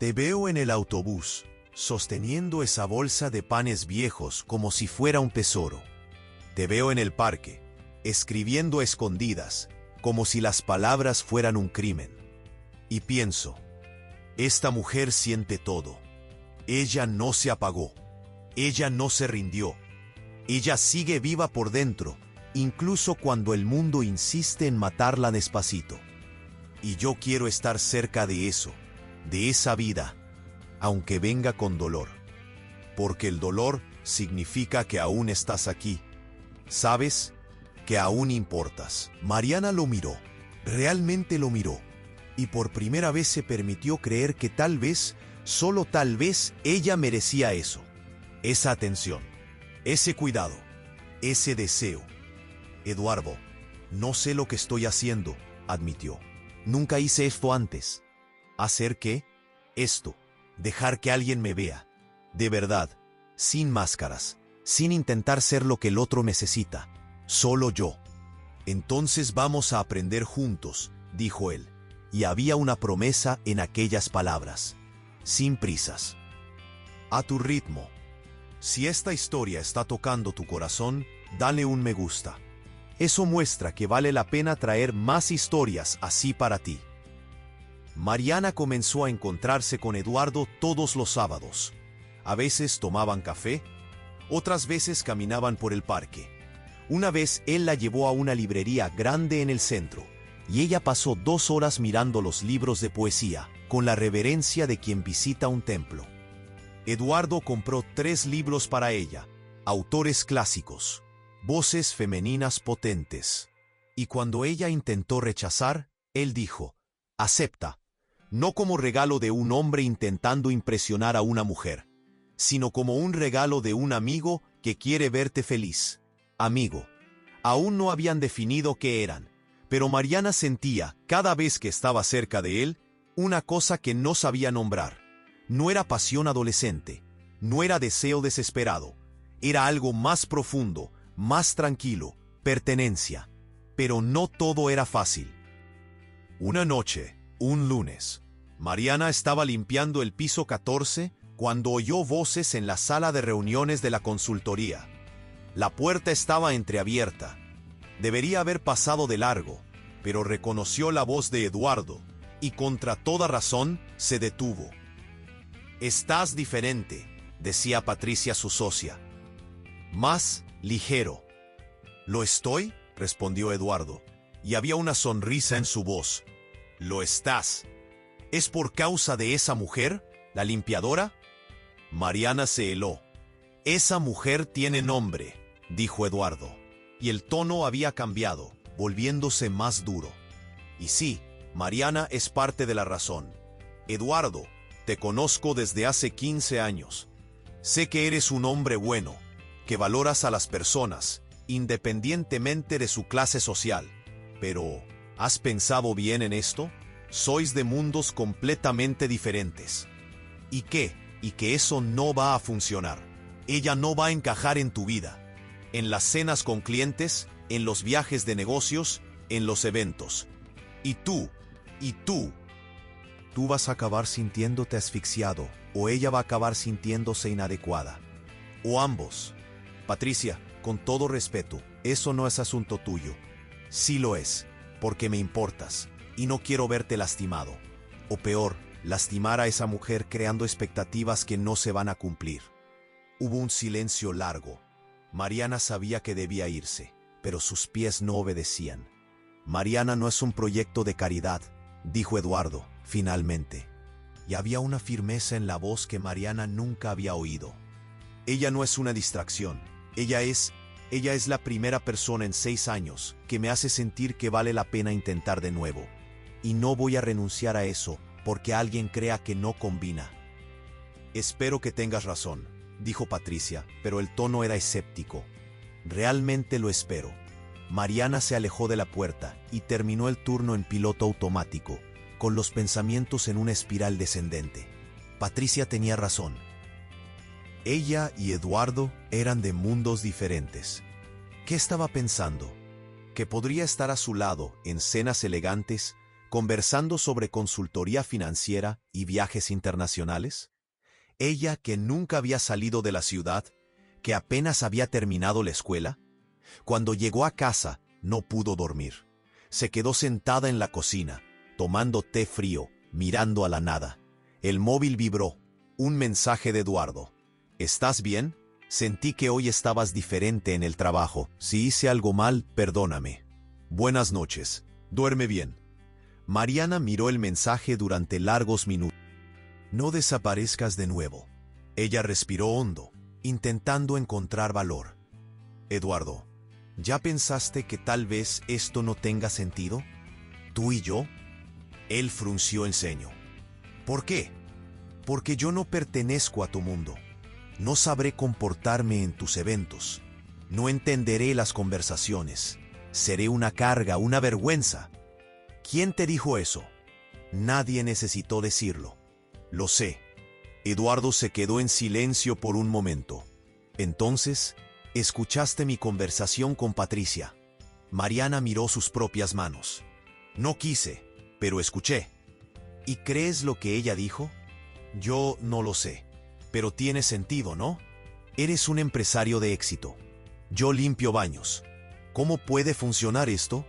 Te veo en el autobús, sosteniendo esa bolsa de panes viejos como si fuera un tesoro. Te veo en el parque, escribiendo a escondidas, como si las palabras fueran un crimen. Y pienso, esta mujer siente todo. Ella no se apagó. Ella no se rindió. Ella sigue viva por dentro, incluso cuando el mundo insiste en matarla despacito. Y yo quiero estar cerca de eso, de esa vida, aunque venga con dolor. Porque el dolor significa que aún estás aquí. ¿Sabes? Que aún importas. Mariana lo miró, realmente lo miró, y por primera vez se permitió creer que tal vez, solo tal vez, ella merecía eso. Esa atención, ese cuidado, ese deseo. Eduardo, no sé lo que estoy haciendo, admitió. Nunca hice esto antes. ¿Hacer qué? Esto, dejar que alguien me vea. De verdad, sin máscaras, sin intentar ser lo que el otro necesita. Solo yo. Entonces vamos a aprender juntos, dijo él. Y había una promesa en aquellas palabras. Sin prisas. A tu ritmo. Si esta historia está tocando tu corazón, dale un me gusta. Eso muestra que vale la pena traer más historias así para ti. Mariana comenzó a encontrarse con Eduardo todos los sábados. A veces tomaban café, otras veces caminaban por el parque. Una vez él la llevó a una librería grande en el centro, y ella pasó 2 horas mirando los libros de poesía, con la reverencia de quien visita un templo. Eduardo compró 3 libros para ella, autores clásicos, voces femeninas potentes. Y cuando ella intentó rechazar, él dijo, acepta, no como regalo de un hombre intentando impresionar a una mujer, sino como un regalo de un amigo que quiere verte feliz. Amigo. Aún no habían definido qué eran, pero Mariana sentía, cada vez que estaba cerca de él, una cosa que no sabía nombrar. No era pasión adolescente, no era deseo desesperado, era algo más profundo, más tranquilo, pertenencia. Pero no todo era fácil. Una noche, un lunes, Mariana estaba limpiando el piso 14 cuando oyó voces en la sala de reuniones de la consultoría. La puerta estaba entreabierta. Debería haber pasado de largo, pero reconoció la voz de Eduardo y contra toda razón se detuvo. «Estás diferente», decía Patricia, su socia. «Más ligero». «¿Lo estoy?», respondió Eduardo, y había una sonrisa en su voz. «Lo estás. ¿Es por causa de esa mujer, la limpiadora?» Mariana se heló. «Esa mujer tiene nombre», dijo Eduardo, y el tono había cambiado, volviéndose más duro. «Y sí, Mariana es parte de la razón. Eduardo, te conozco desde hace 15 años. Sé que eres un hombre bueno, que valoras a las personas, independientemente de su clase social. Pero, ¿has pensado bien en esto? Sois de mundos completamente diferentes. ¿Y qué? Y que eso no va a funcionar. Ella no va a encajar en tu vida. En las cenas con clientes, en los viajes de negocios, en los eventos. Y tú vas a acabar sintiéndote asfixiado, o ella va a acabar sintiéndose inadecuada. O ambos. Patricia, con todo respeto, eso no es asunto tuyo. Sí lo es, porque me importas, y no quiero verte lastimado. O peor, lastimar a esa mujer creando expectativas que no se van a cumplir. Hubo un silencio largo. Mariana sabía que debía irse, pero sus pies no obedecían. «Mariana no es un proyecto de caridad», dijo Eduardo, finalmente. Y había una firmeza en la voz que Mariana nunca había oído. «Ella no es una distracción. Ella es la primera persona en 6 años que me hace sentir que vale la pena intentar de nuevo. Y no voy a renunciar a eso porque alguien crea que no combina». «Espero que tengas razón», dijo Patricia, pero el tono era escéptico. «Realmente lo espero». Mariana se alejó de la puerta y terminó el turno en piloto automático, con los pensamientos en una espiral descendente. Patricia tenía razón. Ella y Eduardo eran de mundos diferentes. ¿Qué estaba pensando? ¿Que podría estar a su lado en cenas elegantes, conversando sobre consultoría financiera y viajes internacionales? Ella, que nunca había salido de la ciudad, que apenas había terminado la escuela. Cuando llegó a casa, no pudo dormir. Se quedó sentada en la cocina, tomando té frío, mirando a la nada. El móvil vibró. Un mensaje de Eduardo. «¿Estás bien? Sentí que hoy estabas diferente en el trabajo. Si hice algo mal, perdóname. Buenas noches. Duerme bien». Mariana miró el mensaje durante largos minutos. «No desaparezcas de nuevo». Ella respiró hondo, intentando encontrar valor. «Eduardo, ¿ya pensaste que tal vez esto no tenga sentido? ¿Tú y yo?» Él frunció el ceño. «¿Por qué?» «Porque yo no pertenezco a tu mundo. No sabré comportarme en tus eventos. No entenderé las conversaciones. Seré una carga, una vergüenza». «¿Quién te dijo eso?» «Nadie necesitó decirlo». «Lo sé». Eduardo se quedó en silencio por un momento. «Entonces, ¿escuchaste mi conversación con Patricia?» Mariana miró sus propias manos. «No quise, pero escuché». «¿Y crees lo que ella dijo?» «Yo no lo sé. Pero tiene sentido, ¿no? Eres un empresario de éxito. Yo limpio baños. ¿Cómo puede funcionar esto?»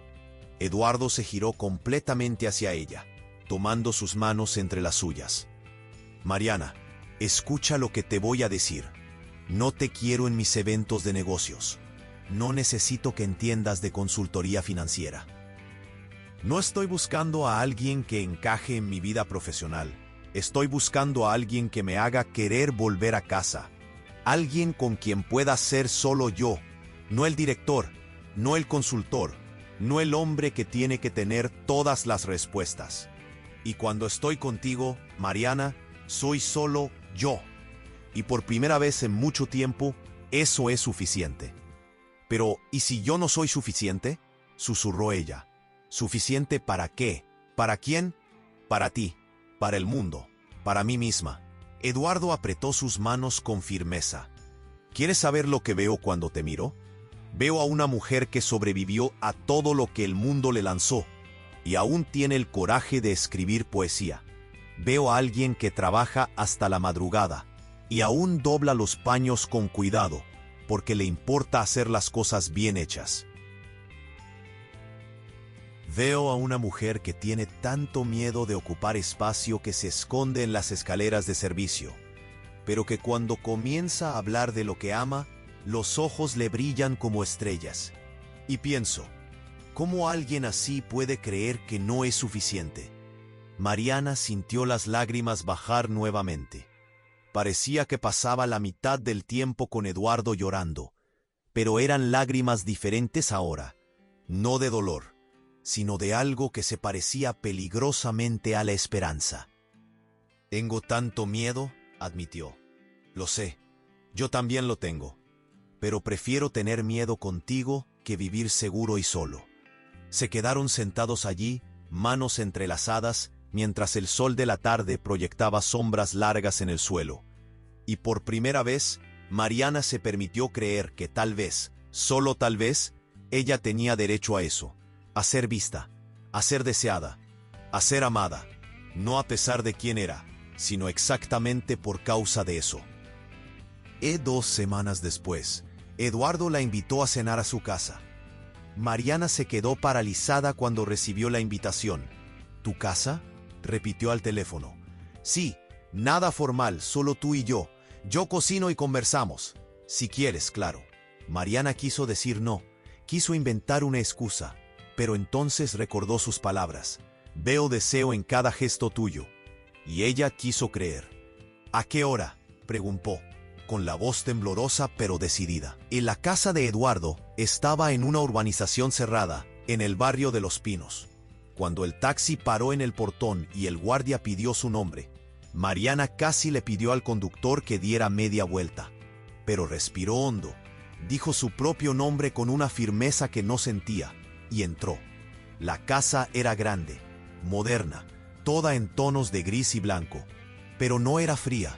Eduardo se giró completamente hacia ella, tomando sus manos entre las suyas. «Mariana, escucha lo que te voy a decir. No te quiero en mis eventos de negocios. No necesito que entiendas de consultoría financiera. No estoy buscando a alguien que encaje en mi vida profesional. Estoy buscando a alguien que me haga querer volver a casa. Alguien con quien pueda ser solo yo. No el director, no el consultor, no el hombre que tiene que tener todas las respuestas. Y cuando estoy contigo, Mariana, soy solo yo. y por primera vez en mucho tiempo, eso es suficiente. Pero, ¿y si yo no soy suficiente?, susurró ella. ¿Suficiente para qué? ¿Para quién? Para ti, para el mundo, para mí misma. Eduardo apretó sus manos con firmeza. ¿Quieres saber lo que veo cuando te miro? Veo a una mujer que sobrevivió a todo lo que el mundo le lanzó y aún tiene el coraje de escribir poesía. Veo a alguien que trabaja hasta la madrugada y aún dobla los paños con cuidado, porque le importa hacer las cosas bien hechas. Veo a una mujer que tiene tanto miedo de ocupar espacio que se esconde en las escaleras de servicio, pero que cuando comienza a hablar de lo que ama, los ojos le brillan como estrellas. Y pienso, ¿cómo alguien así puede creer que no es suficiente? Mariana sintió las lágrimas bajar nuevamente. Parecía que pasaba la mitad del tiempo con Eduardo llorando, pero eran lágrimas diferentes ahora, no de dolor, sino de algo que se parecía peligrosamente a la esperanza. «Tengo tanto miedo», admitió. «Lo sé, yo también lo tengo, pero prefiero tener miedo contigo que vivir seguro y solo». Se quedaron sentados allí, manos entrelazadas, mientras el sol de la tarde proyectaba sombras largas en el suelo. Y por primera vez, Mariana se permitió creer que tal vez, solo tal vez, ella tenía derecho a eso, a ser vista, a ser deseada, a ser amada, no a pesar de quién era, sino exactamente por causa de eso. 2 semanas después, Eduardo la invitó a cenar a su casa. Mariana se quedó paralizada cuando recibió la invitación. «¿Tu casa?», repitió al teléfono. «Sí, nada formal, solo tú y yo. Yo cocino y conversamos. Si quieres, claro». Mariana quiso decir no, quiso inventar una excusa, pero entonces recordó sus palabras. «Veo deseo en cada gesto tuyo». Y ella quiso creer. «¿A qué hora?», preguntó, con la voz temblorosa pero decidida. Y la casa de Eduardo estaba en una urbanización cerrada, en el barrio de Los Pinos. Cuando el taxi paró en el portón y el guardia pidió su nombre, Mariana casi le pidió al conductor que diera media vuelta. Pero respiró hondo, dijo su propio nombre con una firmeza que no sentía, y entró. La casa era grande, moderna, toda en tonos de gris y blanco, pero no era fría.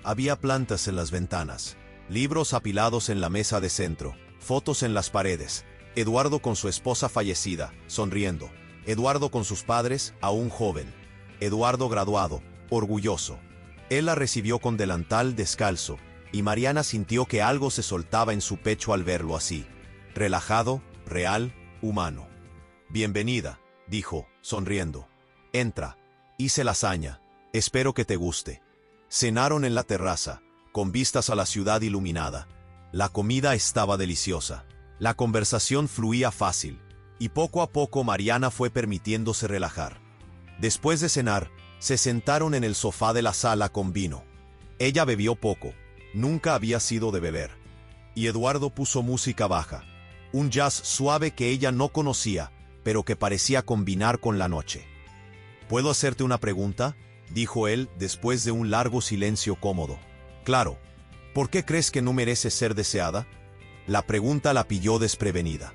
Había plantas en las ventanas, libros apilados en la mesa de centro, fotos en las paredes. Eduardo con su esposa fallecida, sonriendo. Eduardo con sus padres, aún joven. Eduardo graduado, orgulloso. Él la recibió con delantal descalzo, y Mariana sintió que algo se soltaba en su pecho al verlo así. Relajado, real, humano. «Bienvenida», dijo, sonriendo. «Entra. Hice lasaña. Espero que te guste». Cenaron en la terraza, con vistas a la ciudad iluminada. La comida estaba deliciosa. La conversación fluía fácil, y poco a poco Mariana fue permitiéndose relajar. Después de cenar, se sentaron en el sofá de la sala con vino. Ella bebió poco, nunca había sido de beber. Y Eduardo puso música baja, un jazz suave que ella no conocía, pero que parecía combinar con la noche. «¿Puedo hacerte una pregunta?», dijo él después de un largo silencio cómodo. «Claro. ¿Por qué crees que no mereces ser deseada?». La pregunta la pilló desprevenida.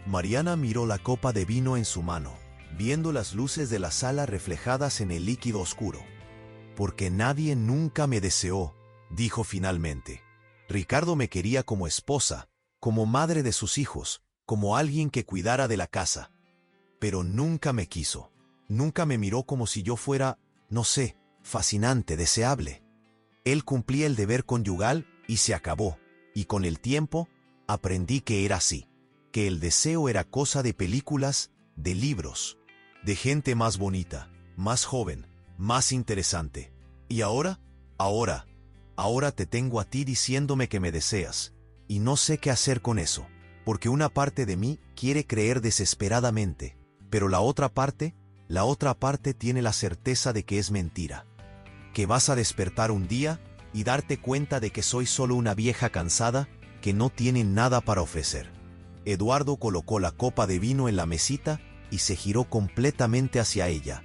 Mariana miró la copa de vino en su mano, viendo las luces de la sala reflejadas en el líquido oscuro. «Porque nadie nunca me deseó», dijo finalmente. «Ricardo me quería como esposa, como madre de sus hijos, como alguien que cuidara de la casa. Pero nunca me quiso. Nunca me miró como si yo fuera, no sé, fascinante, deseable. Él cumplía el deber conyugal y se acabó. Y con el tiempo, aprendí que era así, que el deseo era cosa de películas, de libros, de gente más bonita, más joven, más interesante. Y ahora te tengo a ti diciéndome que me deseas, y no sé qué hacer con eso, porque una parte de mí quiere creer desesperadamente, pero la otra parte tiene la certeza de que es mentira. Que vas a despertar un día y darte cuenta de que soy solo una vieja cansada que no tiene nada para ofrecer». Eduardo colocó la copa de vino en la mesita y se giró completamente hacia ella.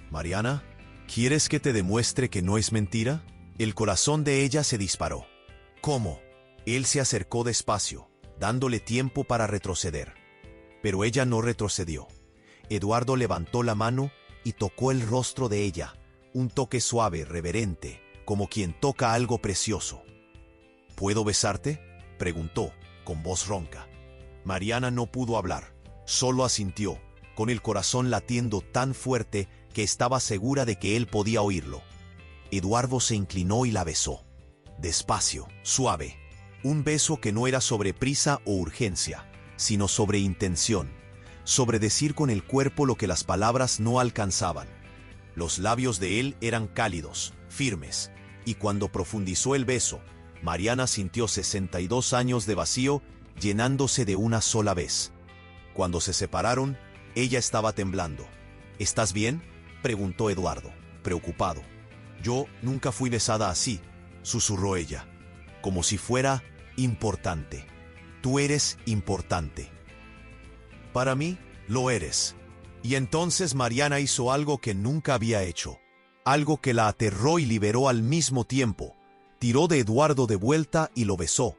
«Mariana», ¿Quieres que te demuestre que no es mentira? El corazón de ella se disparó. ¿Cómo? Él se acercó despacio, dándole tiempo para retroceder. Pero ella no retrocedió. Eduardo levantó la mano y tocó el rostro de ella, un toque suave, reverente, como quien toca algo precioso. ¿Puedo besarte?, preguntó, con voz ronca. Mariana no pudo hablar, solo asintió, con el corazón latiendo tan fuerte que estaba segura de que él podía oírlo. Eduardo se inclinó y la besó. Despacio, suave. Un beso que no era sobre prisa o urgencia, sino sobre intención, sobre decir con el cuerpo lo que las palabras no alcanzaban. Los labios de él eran cálidos, firmes, y cuando profundizó el beso, Mariana sintió 62 años de vacío llenándose de una sola vez. Cuando se separaron, ella estaba temblando. ¿Estás bien?, preguntó Eduardo, preocupado. Yo nunca fui besada así, susurró ella, como si fuera importante. Tú eres importante. Para mí, lo eres. Y entonces Mariana hizo algo que nunca había hecho, algo que la aterró y liberó al mismo tiempo. Tiró de Eduardo de vuelta y lo besó,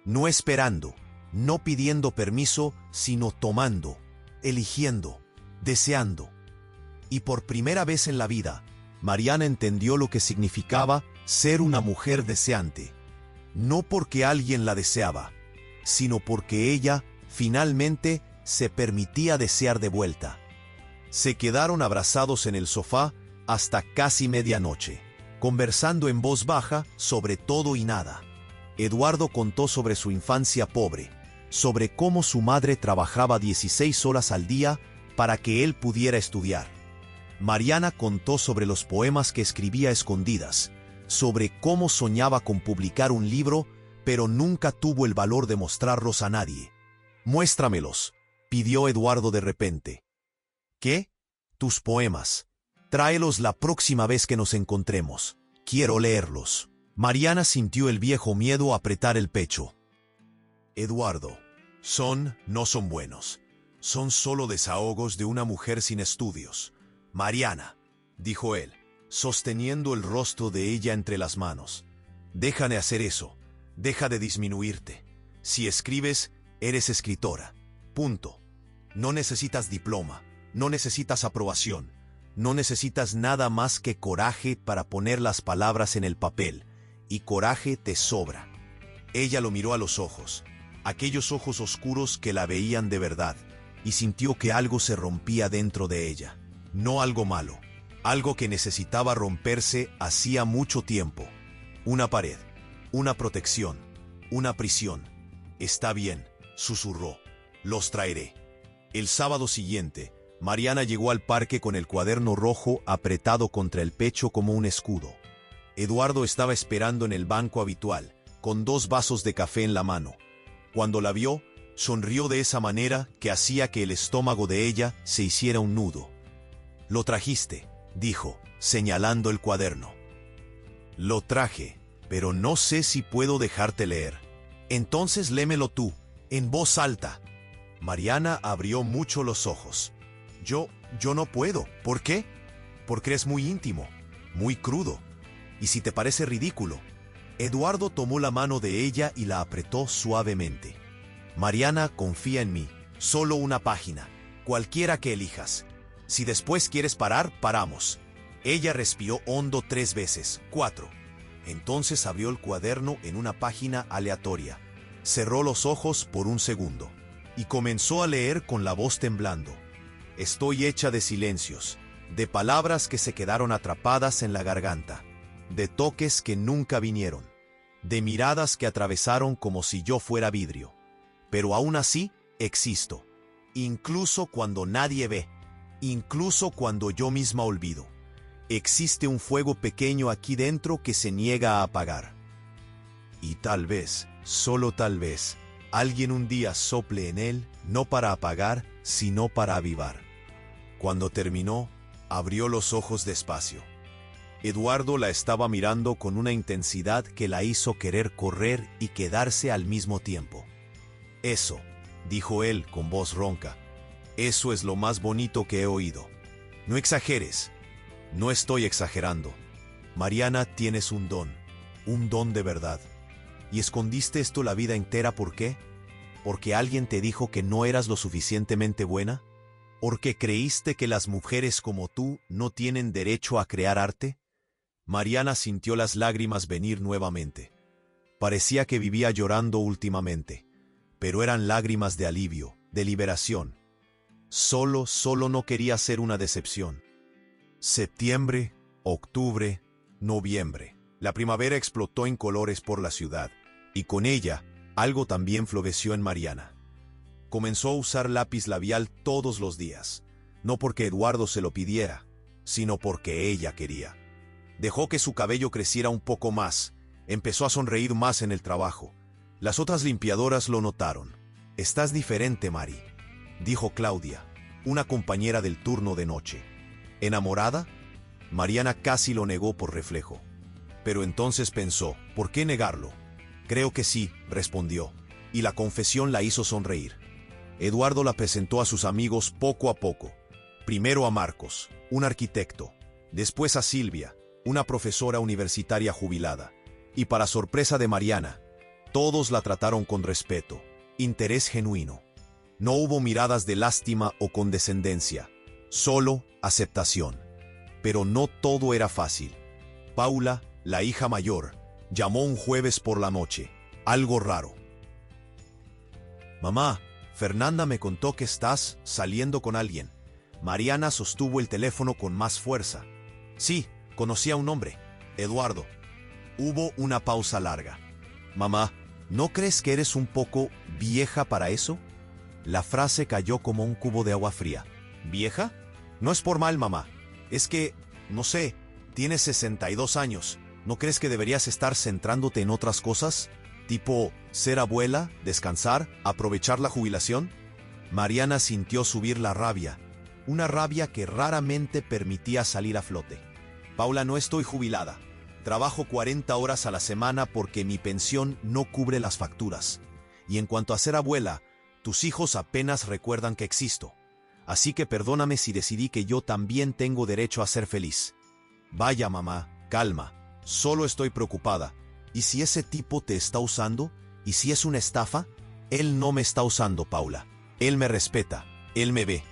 no esperando, no pidiendo permiso, sino tomando, eligiendo, deseando. Y por primera vez en la vida, Mariana entendió lo que significaba ser una mujer deseante. No porque alguien la deseaba, sino porque ella, finalmente, se permitía desear de vuelta. Se quedaron abrazados en el sofá hasta casi medianoche, conversando en voz baja sobre todo y nada. Eduardo contó sobre su infancia pobre, sobre cómo su madre trabajaba 16 horas al día para que él pudiera estudiar. Mariana contó sobre los poemas que escribía a escondidas, sobre cómo soñaba con publicar un libro, pero nunca tuvo el valor de mostrarlos a nadie. «Muéstramelos», pidió Eduardo de repente. «¿Qué? Tus poemas. Tráelos la próxima vez que nos encontremos. Quiero leerlos». Mariana sintió el viejo miedo apretar el pecho. «Eduardo, no son buenos. Son solo desahogos de una mujer sin estudios». «Mariana», dijo él, sosteniendo el rostro de ella entre las manos. «Deja de hacer eso. Deja de disminuirte. Si escribes, eres escritora. Punto. No necesitas diploma, no necesitas aprobación, no necesitas nada más que coraje para poner las palabras en el papel, y coraje te sobra». Ella lo miró a los ojos, aquellos ojos oscuros que la veían de verdad, y sintió que algo se rompía dentro de ella. No algo malo, algo que necesitaba romperse hacía mucho tiempo. Una pared, una protección, una prisión. «Está bien», susurró, «los traeré». El sábado siguiente, Mariana llegó al parque con el cuaderno rojo apretado contra el pecho como un escudo. Eduardo estaba esperando en el banco habitual, con 2 vasos de café en la mano. Cuando la vio, sonrió de esa manera que hacía que el estómago de ella se hiciera un nudo. «Lo trajiste», dijo, señalando el cuaderno. «Lo traje, pero no sé si puedo dejarte leer». «Entonces lémelo tú, en voz alta». Mariana abrió mucho los ojos. Yo no puedo». «¿Por qué?» «Porque es muy íntimo, muy crudo. Y si te parece ridículo». Eduardo tomó la mano de ella y la apretó suavemente. «Mariana, confía en mí. Solo una página, cualquiera que elijas. Si después quieres parar, paramos». Ella respiró hondo 3 veces, 4. Entonces abrió el cuaderno en una página aleatoria. Cerró los ojos por un segundo y comenzó a leer con la voz temblando. «Estoy hecha de silencios, de palabras que se quedaron atrapadas en la garganta, de toques que nunca vinieron, de miradas que atravesaron como si yo fuera vidrio. Pero aún así, existo, incluso cuando nadie ve, incluso cuando yo misma olvido. Existe un fuego pequeño aquí dentro que se niega a apagar. Y tal vez, solo tal vez, alguien un día sople en él, no para apagar, sino para avivar». Cuando terminó, abrió los ojos despacio. Eduardo la estaba mirando con una intensidad que la hizo querer correr y quedarse al mismo tiempo. «Eso», dijo él con voz ronca, «eso es lo más bonito que he oído. No exageres. No estoy exagerando. Mariana, tienes un don de verdad. ¿Y escondiste esto la vida entera por qué? ¿Porque alguien te dijo que no eras lo suficientemente buena? ¿Porque creíste que las mujeres como tú no tienen derecho a crear arte? Mariana sintió las lágrimas venir nuevamente. Parecía que vivía llorando últimamente, pero eran lágrimas de alivio, de liberación. Solo no quería ser una decepción. Septiembre, octubre, noviembre. La primavera explotó en colores por la ciudad, y con ella, algo también floreció en Mariana. Comenzó a usar lápiz labial todos los días, no porque Eduardo se lo pidiera, sino porque ella quería. Dejó que su cabello creciera un poco más, empezó a sonreír más en el trabajo. Las otras limpiadoras lo notaron. «Estás diferente, Mari», dijo Claudia, una compañera del turno de noche. ¿Enamorada? Mariana casi lo negó por reflejo. Pero entonces pensó, ¿por qué negarlo? Creo que sí, respondió, y la confesión la hizo sonreír. Eduardo la presentó a sus amigos poco a poco. Primero a Marcos, un arquitecto, después a Silvia, una profesora universitaria jubilada, y para sorpresa de Mariana, todos la trataron con respeto, interés genuino. No hubo miradas de lástima o condescendencia, solo aceptación. Pero no todo era fácil. Paula, la hija mayor, llamó un jueves por la noche, algo raro. «Mamá, Fernanda me contó que estás saliendo con alguien». Mariana sostuvo el teléfono con más fuerza. «Sí, conocí a un hombre, Eduardo». Hubo una pausa larga. «Mamá, ¿no crees que eres un poco vieja para eso?» La frase cayó como un cubo de agua fría. ¿Vieja? No es por mal, mamá. Es que, no sé, tienes 62 años. ¿No crees que deberías estar centrándote en otras cosas? Tipo, ser abuela, descansar, aprovechar la jubilación. Mariana sintió subir la rabia, una rabia que raramente permitía salir a flote. «Paula, no estoy jubilada. Trabajo 40 horas a la semana porque mi pensión no cubre las facturas. Y en cuanto a ser abuela, tus hijos apenas recuerdan que existo. Así que perdóname si decidí que yo también tengo derecho a ser feliz». «Vaya, mamá, calma. Solo estoy preocupada. ¿Y si ese tipo te está usando? ¿Y si es una estafa?» «Él no me está usando, Paula. Él me respeta. Él me ve.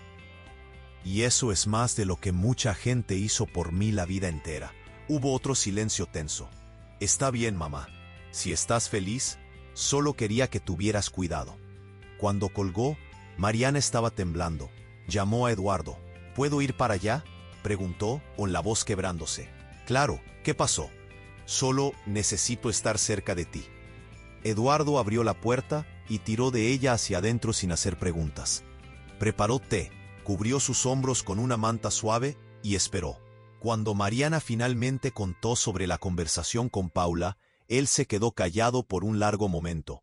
Y eso es más de lo que mucha gente hizo por mí la vida entera». Hubo otro silencio tenso. «Está bien, mamá. Si estás feliz, solo quería que tuvieras cuidado». Cuando colgó, Mariana estaba temblando. Llamó a Eduardo. «¿Puedo ir para allá?», preguntó, con la voz quebrándose. «Claro, ¿qué pasó?» «Solo necesito estar cerca de ti». Eduardo abrió la puerta y tiró de ella hacia adentro sin hacer preguntas. Preparó té, cubrió sus hombros con una manta suave y esperó. Cuando Mariana finalmente contó sobre la conversación con Paula, él se quedó callado por un largo momento.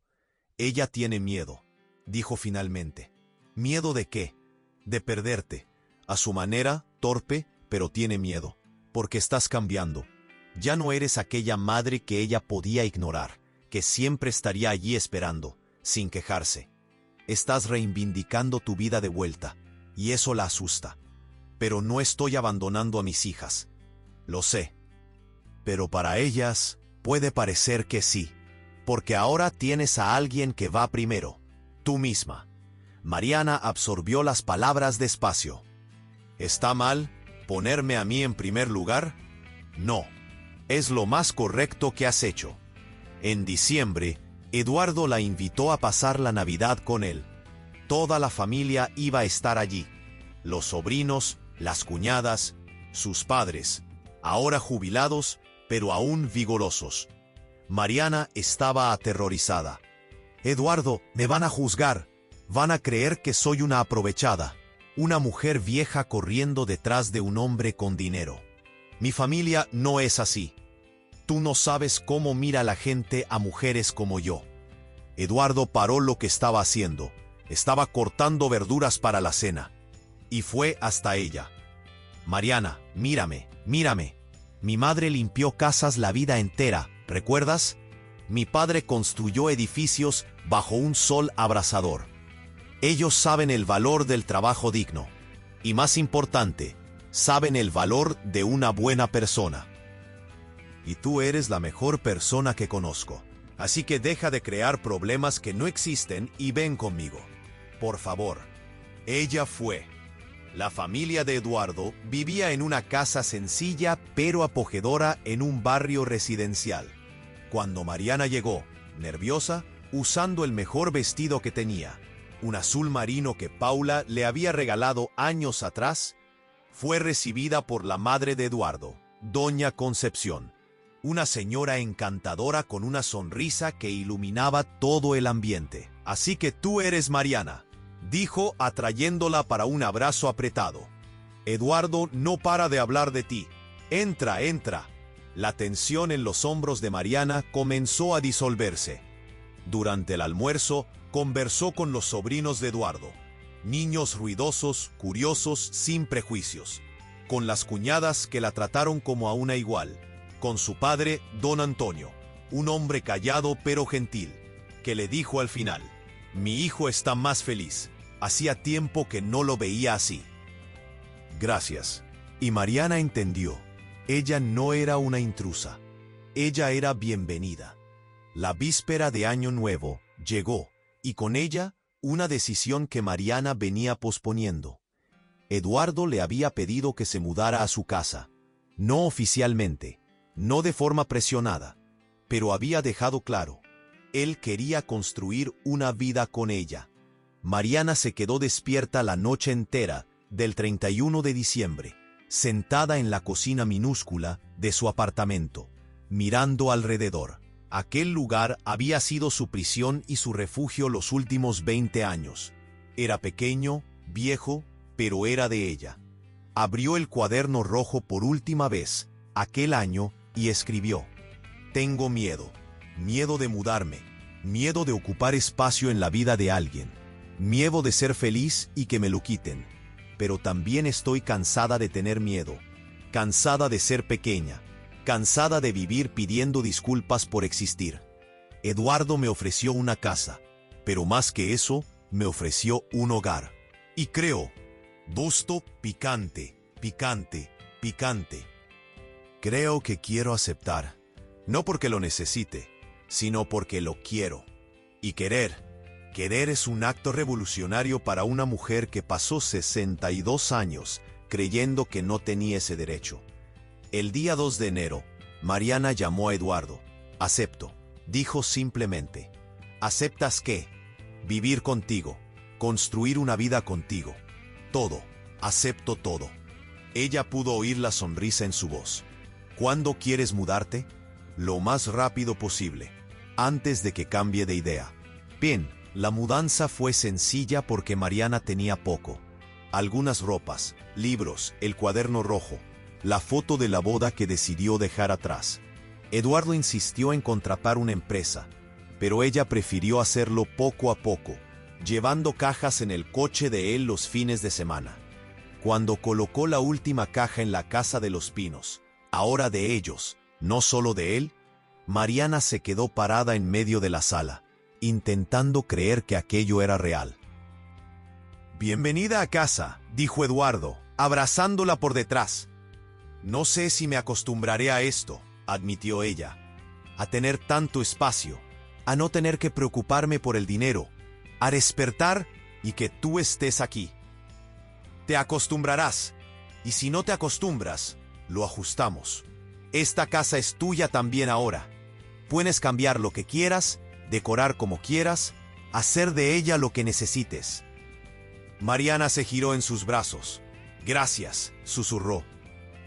«Ella tiene miedo», dijo finalmente. «¿Miedo de qué?» «De perderte. A su manera, torpe, pero tiene miedo. Porque estás cambiando. Ya no eres aquella madre que ella podía ignorar, que siempre estaría allí esperando, sin quejarse. Estás reivindicando tu vida de vuelta, y eso la asusta. Pero no estoy abandonando a mis hijas. Lo sé. Pero para ellas, puede parecer que sí. Porque ahora tienes a alguien que va primero. Tú misma». Mariana absorbió las palabras despacio. «¿Está mal ponerme a mí en primer lugar? No. Es lo más correcto que has hecho». En diciembre, Eduardo la invitó a pasar la Navidad con él. Toda la familia iba a estar allí. Los sobrinos, las cuñadas, sus padres, ahora jubilados, pero aún vigorosos. Mariana estaba aterrorizada. «Eduardo, me van a juzgar. Van a creer que soy una aprovechada, una mujer vieja corriendo detrás de un hombre con dinero. Mi familia no es así. Tú no sabes cómo mira la gente a mujeres como yo». Eduardo paró lo que estaba haciendo. Estaba cortando verduras para la cena. Y fue hasta ella. «Mariana, mírame, mírame. Mi madre limpió casas la vida entera, ¿recuerdas? Mi padre construyó edificios bajo un sol abrasador. Ellos saben el valor del trabajo digno. Y más importante, saben el valor de una buena persona. Y tú eres la mejor persona que conozco. Así que deja de crear problemas que no existen y ven conmigo. Por favor. Ella fue. La familia de Eduardo vivía en una casa sencilla pero acogedora en un barrio residencial. Cuando Mariana llegó, nerviosa, usando el mejor vestido que tenía, un azul marino que Paula le había regalado años atrás, fue recibida por la madre de Eduardo, Doña Concepción, una señora encantadora con una sonrisa que iluminaba todo el ambiente. «Así que tú eres Mariana», dijo atrayéndola para un abrazo apretado. «Eduardo no para de hablar de ti. Entra, entra». La tensión en los hombros de Mariana comenzó a disolverse. Durante el almuerzo, conversó con los sobrinos de Eduardo, niños ruidosos, curiosos, sin prejuicios, con las cuñadas que la trataron como a una igual, con su padre, don Antonio, un hombre callado pero gentil, que le dijo al final: «Mi hijo está más feliz. Hacía tiempo que no lo veía así». «Gracias». Y Mariana entendió. Ella no era una intrusa. Ella era bienvenida. La víspera de Año Nuevo llegó, y con ella una decisión que Mariana venía posponiendo. Eduardo le había pedido que se mudara a su casa. No oficialmente, no de forma presionada, pero había dejado claro. Él quería construir una vida con ella. Mariana se quedó despierta la noche entera del 31 de diciembre, sentada en la cocina minúscula de su apartamento, mirando alrededor. Aquel lugar había sido su prisión y su refugio los últimos 20 años. Era pequeño, viejo, pero era de ella. Abrió el cuaderno rojo por última vez, aquel año, y escribió: «Tengo miedo. Miedo de mudarme. Miedo de ocupar espacio en la vida de alguien. Miedo de ser feliz y que me lo quiten. Pero también estoy cansada de tener miedo. Cansada de ser pequeña. Cansada de vivir pidiendo disculpas por existir. Eduardo me ofreció una casa, pero más que eso, me ofreció un hogar. Y creo, gusto picante, picante, picante. Creo que quiero aceptar, no porque lo necesite, sino porque lo quiero. Y querer es un acto revolucionario para una mujer que pasó 62 años creyendo que no tenía ese derecho». El día 2 de enero, Mariana llamó a Eduardo. «Acepto», dijo simplemente. «¿Aceptas qué?» «Vivir contigo, construir una vida contigo. Todo, acepto todo». Ella pudo oír la sonrisa en su voz. «¿Cuándo quieres mudarte?» «Lo más rápido posible, antes de que cambie de idea». Bien, la mudanza fue sencilla porque Mariana tenía poco. Algunas ropas, libros, el cuaderno rojo, la foto de la boda que decidió dejar atrás. Eduardo insistió en contratar una empresa, pero ella prefirió hacerlo poco a poco, llevando cajas en el coche de él los fines de semana. Cuando colocó la última caja en la casa de los Pinos, ahora de ellos, no solo de él, Mariana se quedó parada en medio de la sala, intentando creer que aquello era real. «Bienvenida a casa», dijo Eduardo, abrazándola por detrás. «No sé si me acostumbraré a esto», admitió ella, «a tener tanto espacio, a no tener que preocuparme por el dinero, a despertar y que tú estés aquí». «Te acostumbrarás, y si no te acostumbras, lo ajustamos. Esta casa es tuya también ahora. Puedes cambiar lo que quieras, decorar como quieras, hacer de ella lo que necesites». Mariana se giró en sus brazos. «Gracias», susurró,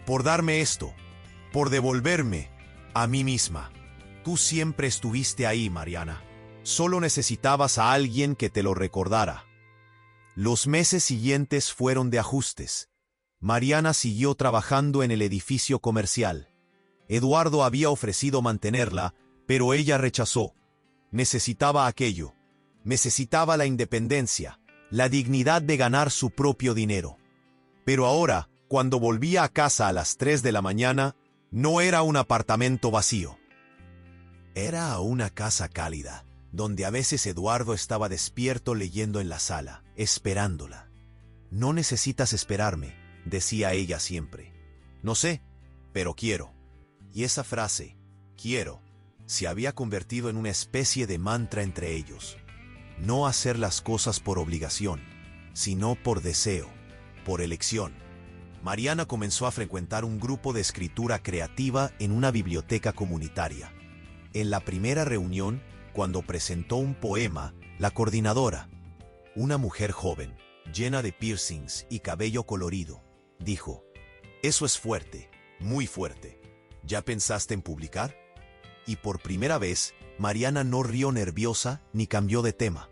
«por darme esto, por devolverme a mí misma. Tú siempre estuviste ahí, Mariana. Solo necesitabas a alguien que te lo recordara». Los meses siguientes fueron de ajustes. Mariana siguió trabajando en el edificio comercial. Eduardo había ofrecido mantenerla, pero ella rechazó. Necesitaba aquello. Necesitaba la independencia, la dignidad de ganar su propio dinero. Pero ahora, cuando volvía a casa a las 3 de la mañana, no era un apartamento vacío. Era una casa cálida, donde a veces Eduardo estaba despierto leyendo en la sala, esperándola. «No necesitas esperarme», decía ella siempre. No sé, pero quiero. Y esa frase, quiero, se había convertido en una especie de mantra entre ellos. No hacer las cosas por obligación, sino por deseo, por elección. Mariana comenzó a frecuentar un grupo de escritura creativa en una biblioteca comunitaria. En la primera reunión, cuando presentó un poema, la coordinadora, una mujer joven, llena de piercings y cabello colorido, dijo: «Eso es fuerte, muy fuerte. ¿Ya pensaste en publicar?». Y por primera vez, Mariana no rió nerviosa ni cambió de tema.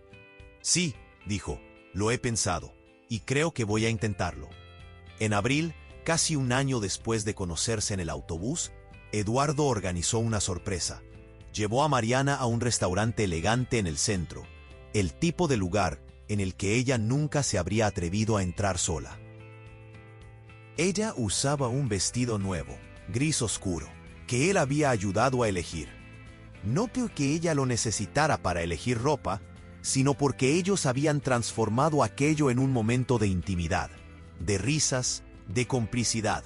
«Sí», dijo, «lo he pensado, y creo que voy a intentarlo». En abril, casi un año después de conocerse en el autobús, Eduardo organizó una sorpresa. Llevó a Mariana a un restaurante elegante en el centro, el tipo de lugar en el que ella nunca se habría atrevido a entrar sola. Ella usaba un vestido nuevo, gris oscuro, que él había ayudado a elegir. No porque ella lo necesitara para elegir ropa, sino porque ellos habían transformado aquello en un momento de intimidad, de risas, de complicidad.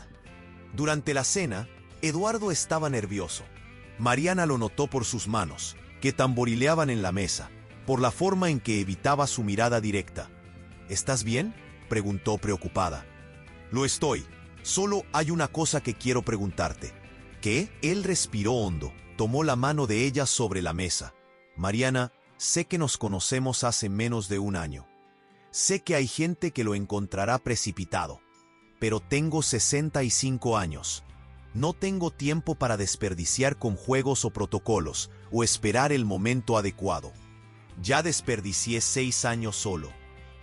Durante la cena, Eduardo estaba nervioso. Mariana lo notó por sus manos, que tamborileaban en la mesa, por la forma en que evitaba su mirada directa. «¿Estás bien?», preguntó preocupada. «Lo estoy. Solo hay una cosa que quiero preguntarte». ¿Qué? Él respiró hondo, tomó la mano de ella sobre la mesa. «Mariana, sé que nos conocemos hace menos de un año. Sé que hay gente que lo encontrará precipitado, pero tengo 65 años. No tengo tiempo para desperdiciar con juegos o protocolos, o esperar el momento adecuado. Ya desperdicié 6 años solo,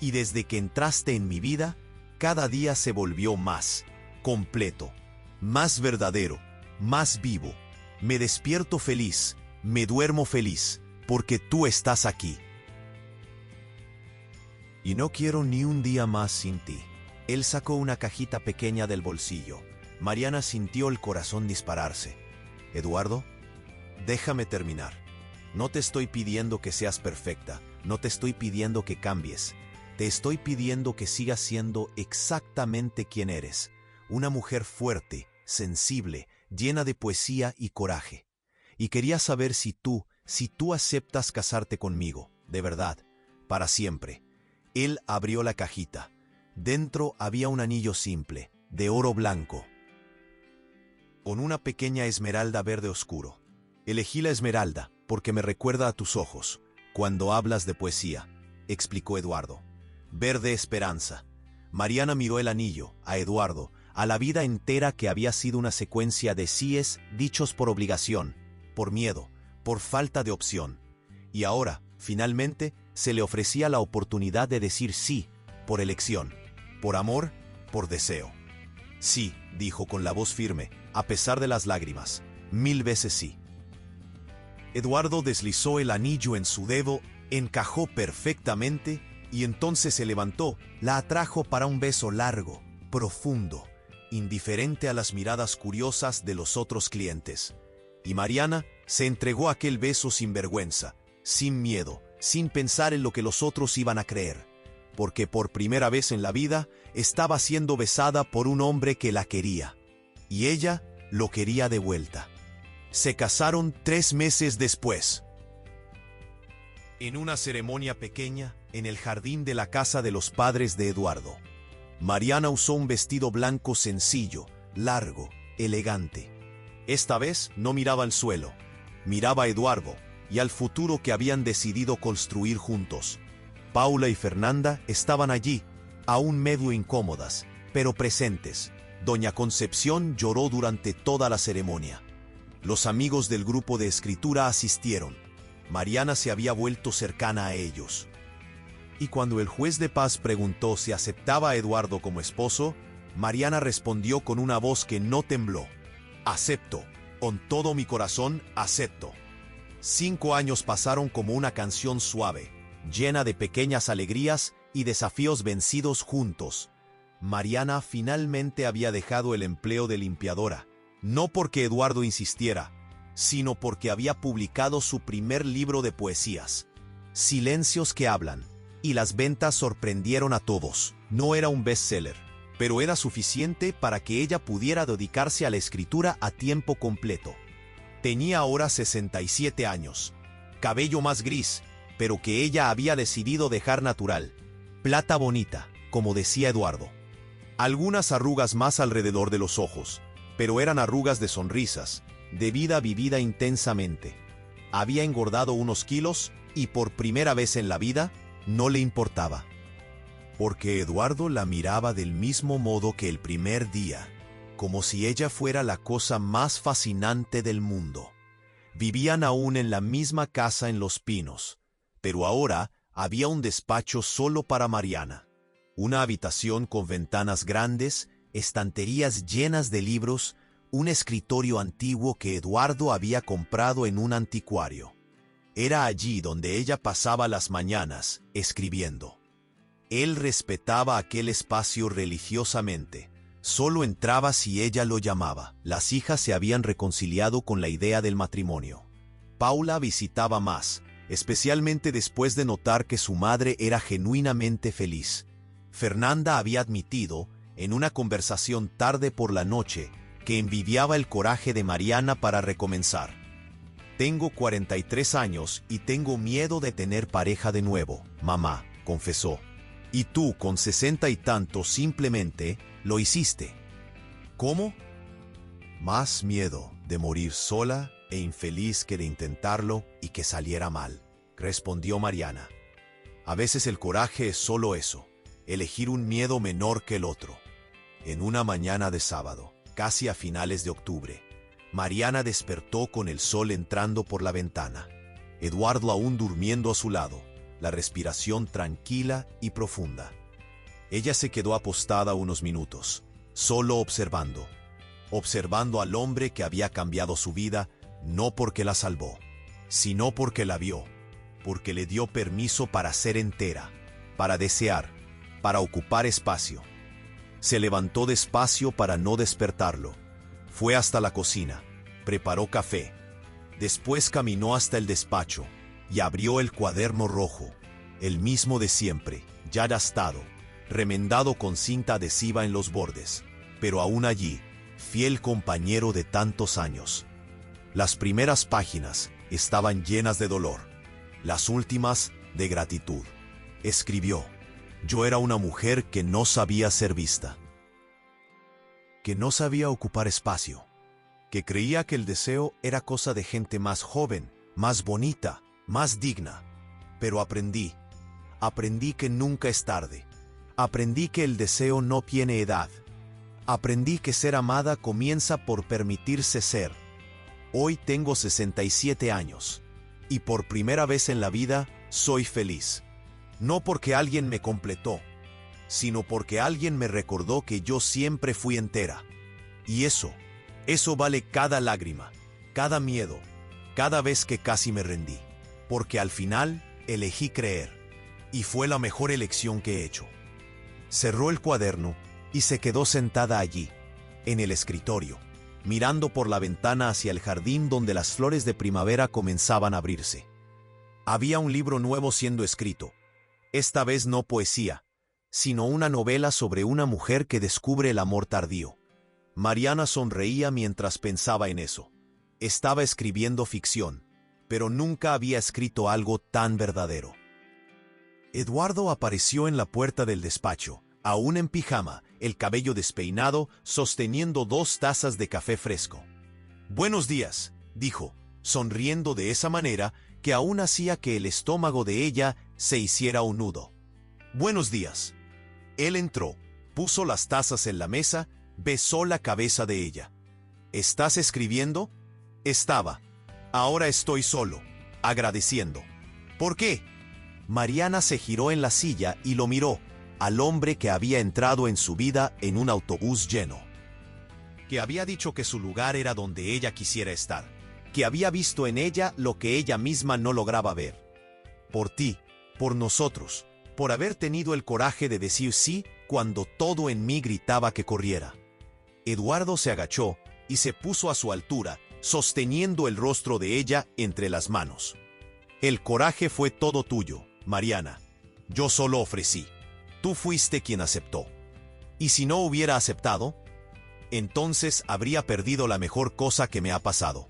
y desde que entraste en mi vida, cada día se volvió más completo, más verdadero, más vivo. Me despierto feliz, me duermo feliz, porque tú estás aquí. Y no quiero ni un día más sin ti». Él sacó una cajita pequeña del bolsillo. Mariana sintió el corazón dispararse. «Eduardo, déjame terminar. No te estoy pidiendo que seas perfecta, no te estoy pidiendo que cambies. Te estoy pidiendo que sigas siendo exactamente quien eres, una mujer fuerte, sensible, llena de poesía y coraje. Y quería saber si tú aceptas casarte conmigo, de verdad, para siempre». Él abrió la cajita. Dentro había un anillo simple, de oro blanco, con una pequeña esmeralda verde oscuro. «Elegí la esmeralda porque me recuerda a tus ojos, cuando hablas de poesía», explicó Eduardo. «Verde esperanza». Mariana miró el anillo, a Eduardo, a la vida entera que había sido una secuencia de síes dichos por obligación, por miedo, por falta de opción. Y ahora, finalmente, se le ofrecía la oportunidad de decir sí, por elección, por amor, por deseo. «Sí», dijo con la voz firme, a pesar de las lágrimas, «1000 veces sí». Eduardo deslizó el anillo en su dedo, encajó perfectamente, y entonces se levantó, la atrajo para un beso largo, profundo, indiferente a las miradas curiosas de los otros clientes. Y Mariana se entregó a aquel beso sin vergüenza, sin miedo, sin pensar en lo que los otros iban a creer, porque por primera vez en la vida estaba siendo besada por un hombre que la quería, y ella lo quería de vuelta. Se casaron 3 meses después. En una ceremonia pequeña, en el jardín de la casa de los padres de Eduardo. Mariana usó un vestido blanco sencillo, largo, elegante. Esta vez no miraba al suelo, miraba a Eduardo y al futuro que habían decidido construir juntos. Paula y Fernanda estaban allí, aún medio incómodas, pero presentes. Doña Concepción lloró durante toda la ceremonia. Los amigos del grupo de escritura asistieron. Mariana se había vuelto cercana a ellos. Y cuando el juez de paz preguntó si aceptaba a Eduardo como esposo, Mariana respondió con una voz que no tembló: «Acepto, con todo mi corazón acepto». 5 años pasaron como una canción suave, llena de pequeñas alegrías y desafíos vencidos juntos. Mariana finalmente había dejado el empleo de limpiadora, no porque Eduardo insistiera, sino porque había publicado su primer libro de poesías, Silencios que hablan, y las ventas sorprendieron a todos. No era un bestseller, pero era suficiente para que ella pudiera dedicarse a la escritura a tiempo completo. Tenía ahora 67 años, cabello más gris, pero que ella había decidido dejar natural, plata bonita, como decía Eduardo. Algunas arrugas más alrededor de los ojos, pero eran arrugas de sonrisas, de vida vivida intensamente. Había engordado unos kilos y por primera vez en la vida no le importaba. Porque Eduardo la miraba del mismo modo que el primer día, como si ella fuera la cosa más fascinante del mundo. Vivían aún en la misma casa en Los Pinos, pero ahora había un despacho solo para Mariana. Una habitación con ventanas grandes, estanterías llenas de libros, un escritorio antiguo que Eduardo había comprado en un anticuario. Era allí donde ella pasaba las mañanas, escribiendo. Él respetaba aquel espacio religiosamente. Solo entraba si ella lo llamaba. Las hijas se habían reconciliado con la idea del matrimonio. Paula visitaba más, especialmente después de notar que su madre era genuinamente feliz. Fernanda había admitido, en una conversación tarde por la noche, que envidiaba el coraje de Mariana para recomenzar. «Tengo 43 años y tengo miedo de tener pareja de nuevo, mamá», confesó. «Y tú, con 60 y tantos, simplemente lo hiciste». «¿Cómo?» «Más miedo de morir sola e infeliz que de intentarlo y que saliera mal», respondió Mariana. «A veces el coraje es solo eso, elegir un miedo menor que el otro». En una mañana de sábado, casi a finales de octubre, Mariana despertó con el sol entrando por la ventana. Eduardo aún durmiendo a su lado, la respiración tranquila y profunda. Ella se quedó apostada unos minutos, solo observando al hombre que había cambiado su vida, no porque la salvó, sino porque la vio, porque le dio permiso para ser entera, para desear, para ocupar espacio. Se levantó despacio para no despertarlo. Fue hasta la cocina, preparó café. Después caminó hasta el despacho y abrió el cuaderno rojo, el mismo de siempre, ya gastado, remendado con cinta adhesiva en los bordes, pero aún allí, fiel compañero de tantos años. Las primeras páginas estaban llenas de dolor, las últimas de gratitud. Escribió: «Yo era una mujer que no sabía ser vista, que no sabía ocupar espacio, que creía que el deseo era cosa de gente más joven, más bonita, más digna. Pero aprendí que nunca es tarde. Aprendí que el deseo no tiene edad. Aprendí que ser amada comienza por permitirse ser. Hoy tengo 67 años, y por primera vez en la vida soy feliz. No porque alguien me completó, sino porque alguien me recordó que yo siempre fui entera. Y eso vale cada lágrima, cada miedo, cada vez que casi me rendí. Porque al final elegí creer, y fue la mejor elección que he hecho». Cerró el cuaderno y se quedó sentada allí, en el escritorio, mirando por la ventana hacia el jardín donde las flores de primavera comenzaban a abrirse. Había un libro nuevo siendo escrito. Esta vez no poesía, sino una novela sobre una mujer que descubre el amor tardío. Mariana sonreía mientras pensaba en eso. Estaba escribiendo ficción, pero nunca había escrito algo tan verdadero. Eduardo apareció en la puerta del despacho, aún en pijama, el cabello despeinado, sosteniendo 2 tazas de café fresco. «Buenos días», dijo, sonriendo de esa manera que aún hacía que el estómago de ella se hiciera un nudo. «Buenos días». Él entró, puso las tazas en la mesa, besó la cabeza de ella. «¿Estás escribiendo?» «Estaba. Ahora estoy solo, agradeciendo». «¿Por qué?» Mariana se giró en la silla y lo miró, al hombre que había entrado en su vida en un autobús lleno. Que había dicho que su lugar era donde ella quisiera estar. Que había visto en ella lo que ella misma no lograba ver. «Por ti, por nosotros, por haber tenido el coraje de decir sí cuando todo en mí gritaba que corriera». Eduardo se agachó y se puso a su altura, sosteniendo el rostro de ella entre las manos. «El coraje fue todo tuyo, Mariana. Yo solo ofrecí. Tú fuiste quien aceptó». ¿Y si no hubiera aceptado? Entonces habría perdido la mejor cosa que me ha pasado.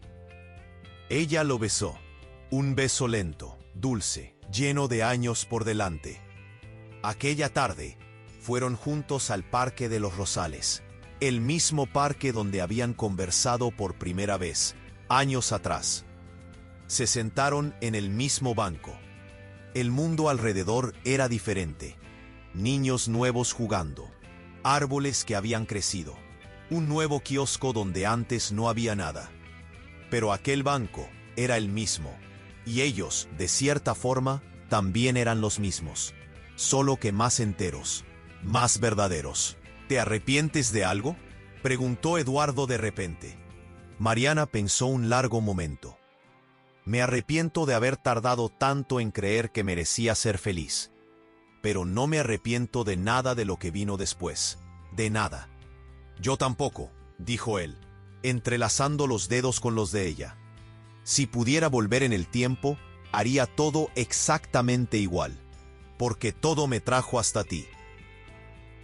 Ella lo besó. Un beso lento, dulce, lleno de años por delante. Aquella tarde, fueron juntos al Parque de los Rosales, el mismo parque donde habían conversado por primera vez, años atrás. Se sentaron en el mismo banco. El mundo alrededor era diferente. Niños nuevos jugando, árboles que habían crecido, un nuevo kiosco donde antes no había nada. Pero aquel banco era el mismo, y ellos, de cierta forma, también eran los mismos, solo que más enteros, más verdaderos. ¿Te arrepientes de algo?, preguntó Eduardo de repente. Mariana pensó un largo momento. Me arrepiento de haber tardado tanto en creer que merecía ser feliz. Pero no me arrepiento de nada de lo que vino después. De nada. Yo tampoco, dijo él, entrelazando los dedos con los de ella. Si pudiera volver en el tiempo, haría todo exactamente igual, porque todo me trajo hasta ti.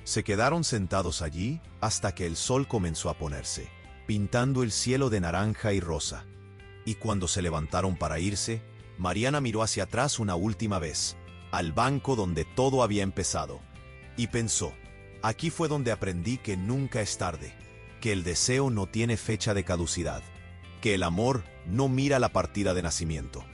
Se quedaron sentados allí hasta que el sol comenzó a ponerse, pintando el cielo de naranja y rosa. Y cuando se levantaron para irse, Mariana miró hacia atrás una última vez, al banco donde todo había empezado, y pensó, aquí fue donde aprendí que nunca es tarde, que el deseo no tiene fecha de caducidad, que el amor no mira la partida de nacimiento.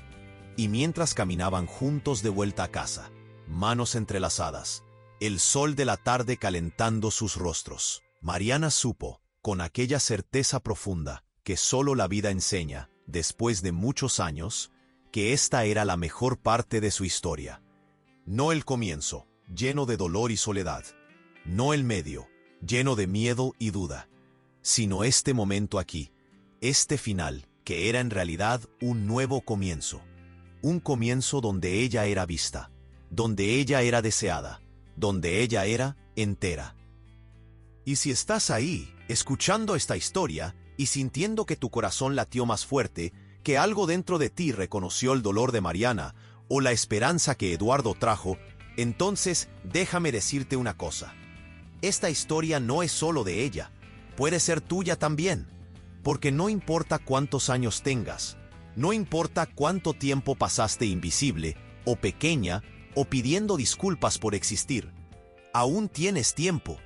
Y mientras caminaban juntos de vuelta a casa, manos entrelazadas, el sol de la tarde calentando sus rostros, Mariana supo, con aquella certeza profunda que solo la vida enseña, después de muchos años, que esta era la mejor parte de su historia. No el comienzo, lleno de dolor y soledad, no el medio, lleno de miedo y duda, sino este momento aquí, este final, que era en realidad un nuevo comienzo. Un comienzo donde ella era vista, donde ella era deseada, donde ella era entera. Y si estás ahí, escuchando esta historia y sintiendo que tu corazón latió más fuerte, que algo dentro de ti reconoció el dolor de Mariana o la esperanza que Eduardo trajo, entonces déjame decirte una cosa. Esta historia no es solo de ella, puede ser tuya también, porque no importa cuántos años tengas, no importa cuánto tiempo pasaste invisible, o pequeña, o pidiendo disculpas por existir, aún tienes tiempo,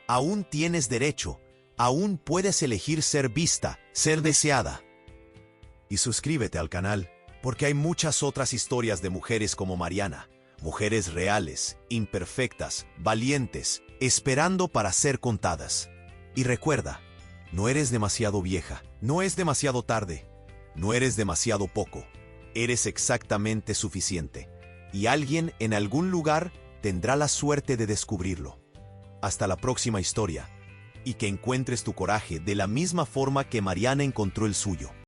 aún tienes derecho, aún puedes elegir ser vista, ser deseada. Y suscríbete al canal, porque hay muchas otras historias de mujeres como Mariana, mujeres reales, imperfectas, valientes, esperando para ser contadas. Y recuerda, no eres demasiado vieja, no es demasiado tarde, no eres demasiado poco, eres exactamente suficiente. Y alguien en algún lugar tendrá la suerte de descubrirlo. Hasta la próxima historia, y que encuentres tu coraje de la misma forma que Mariana encontró el suyo.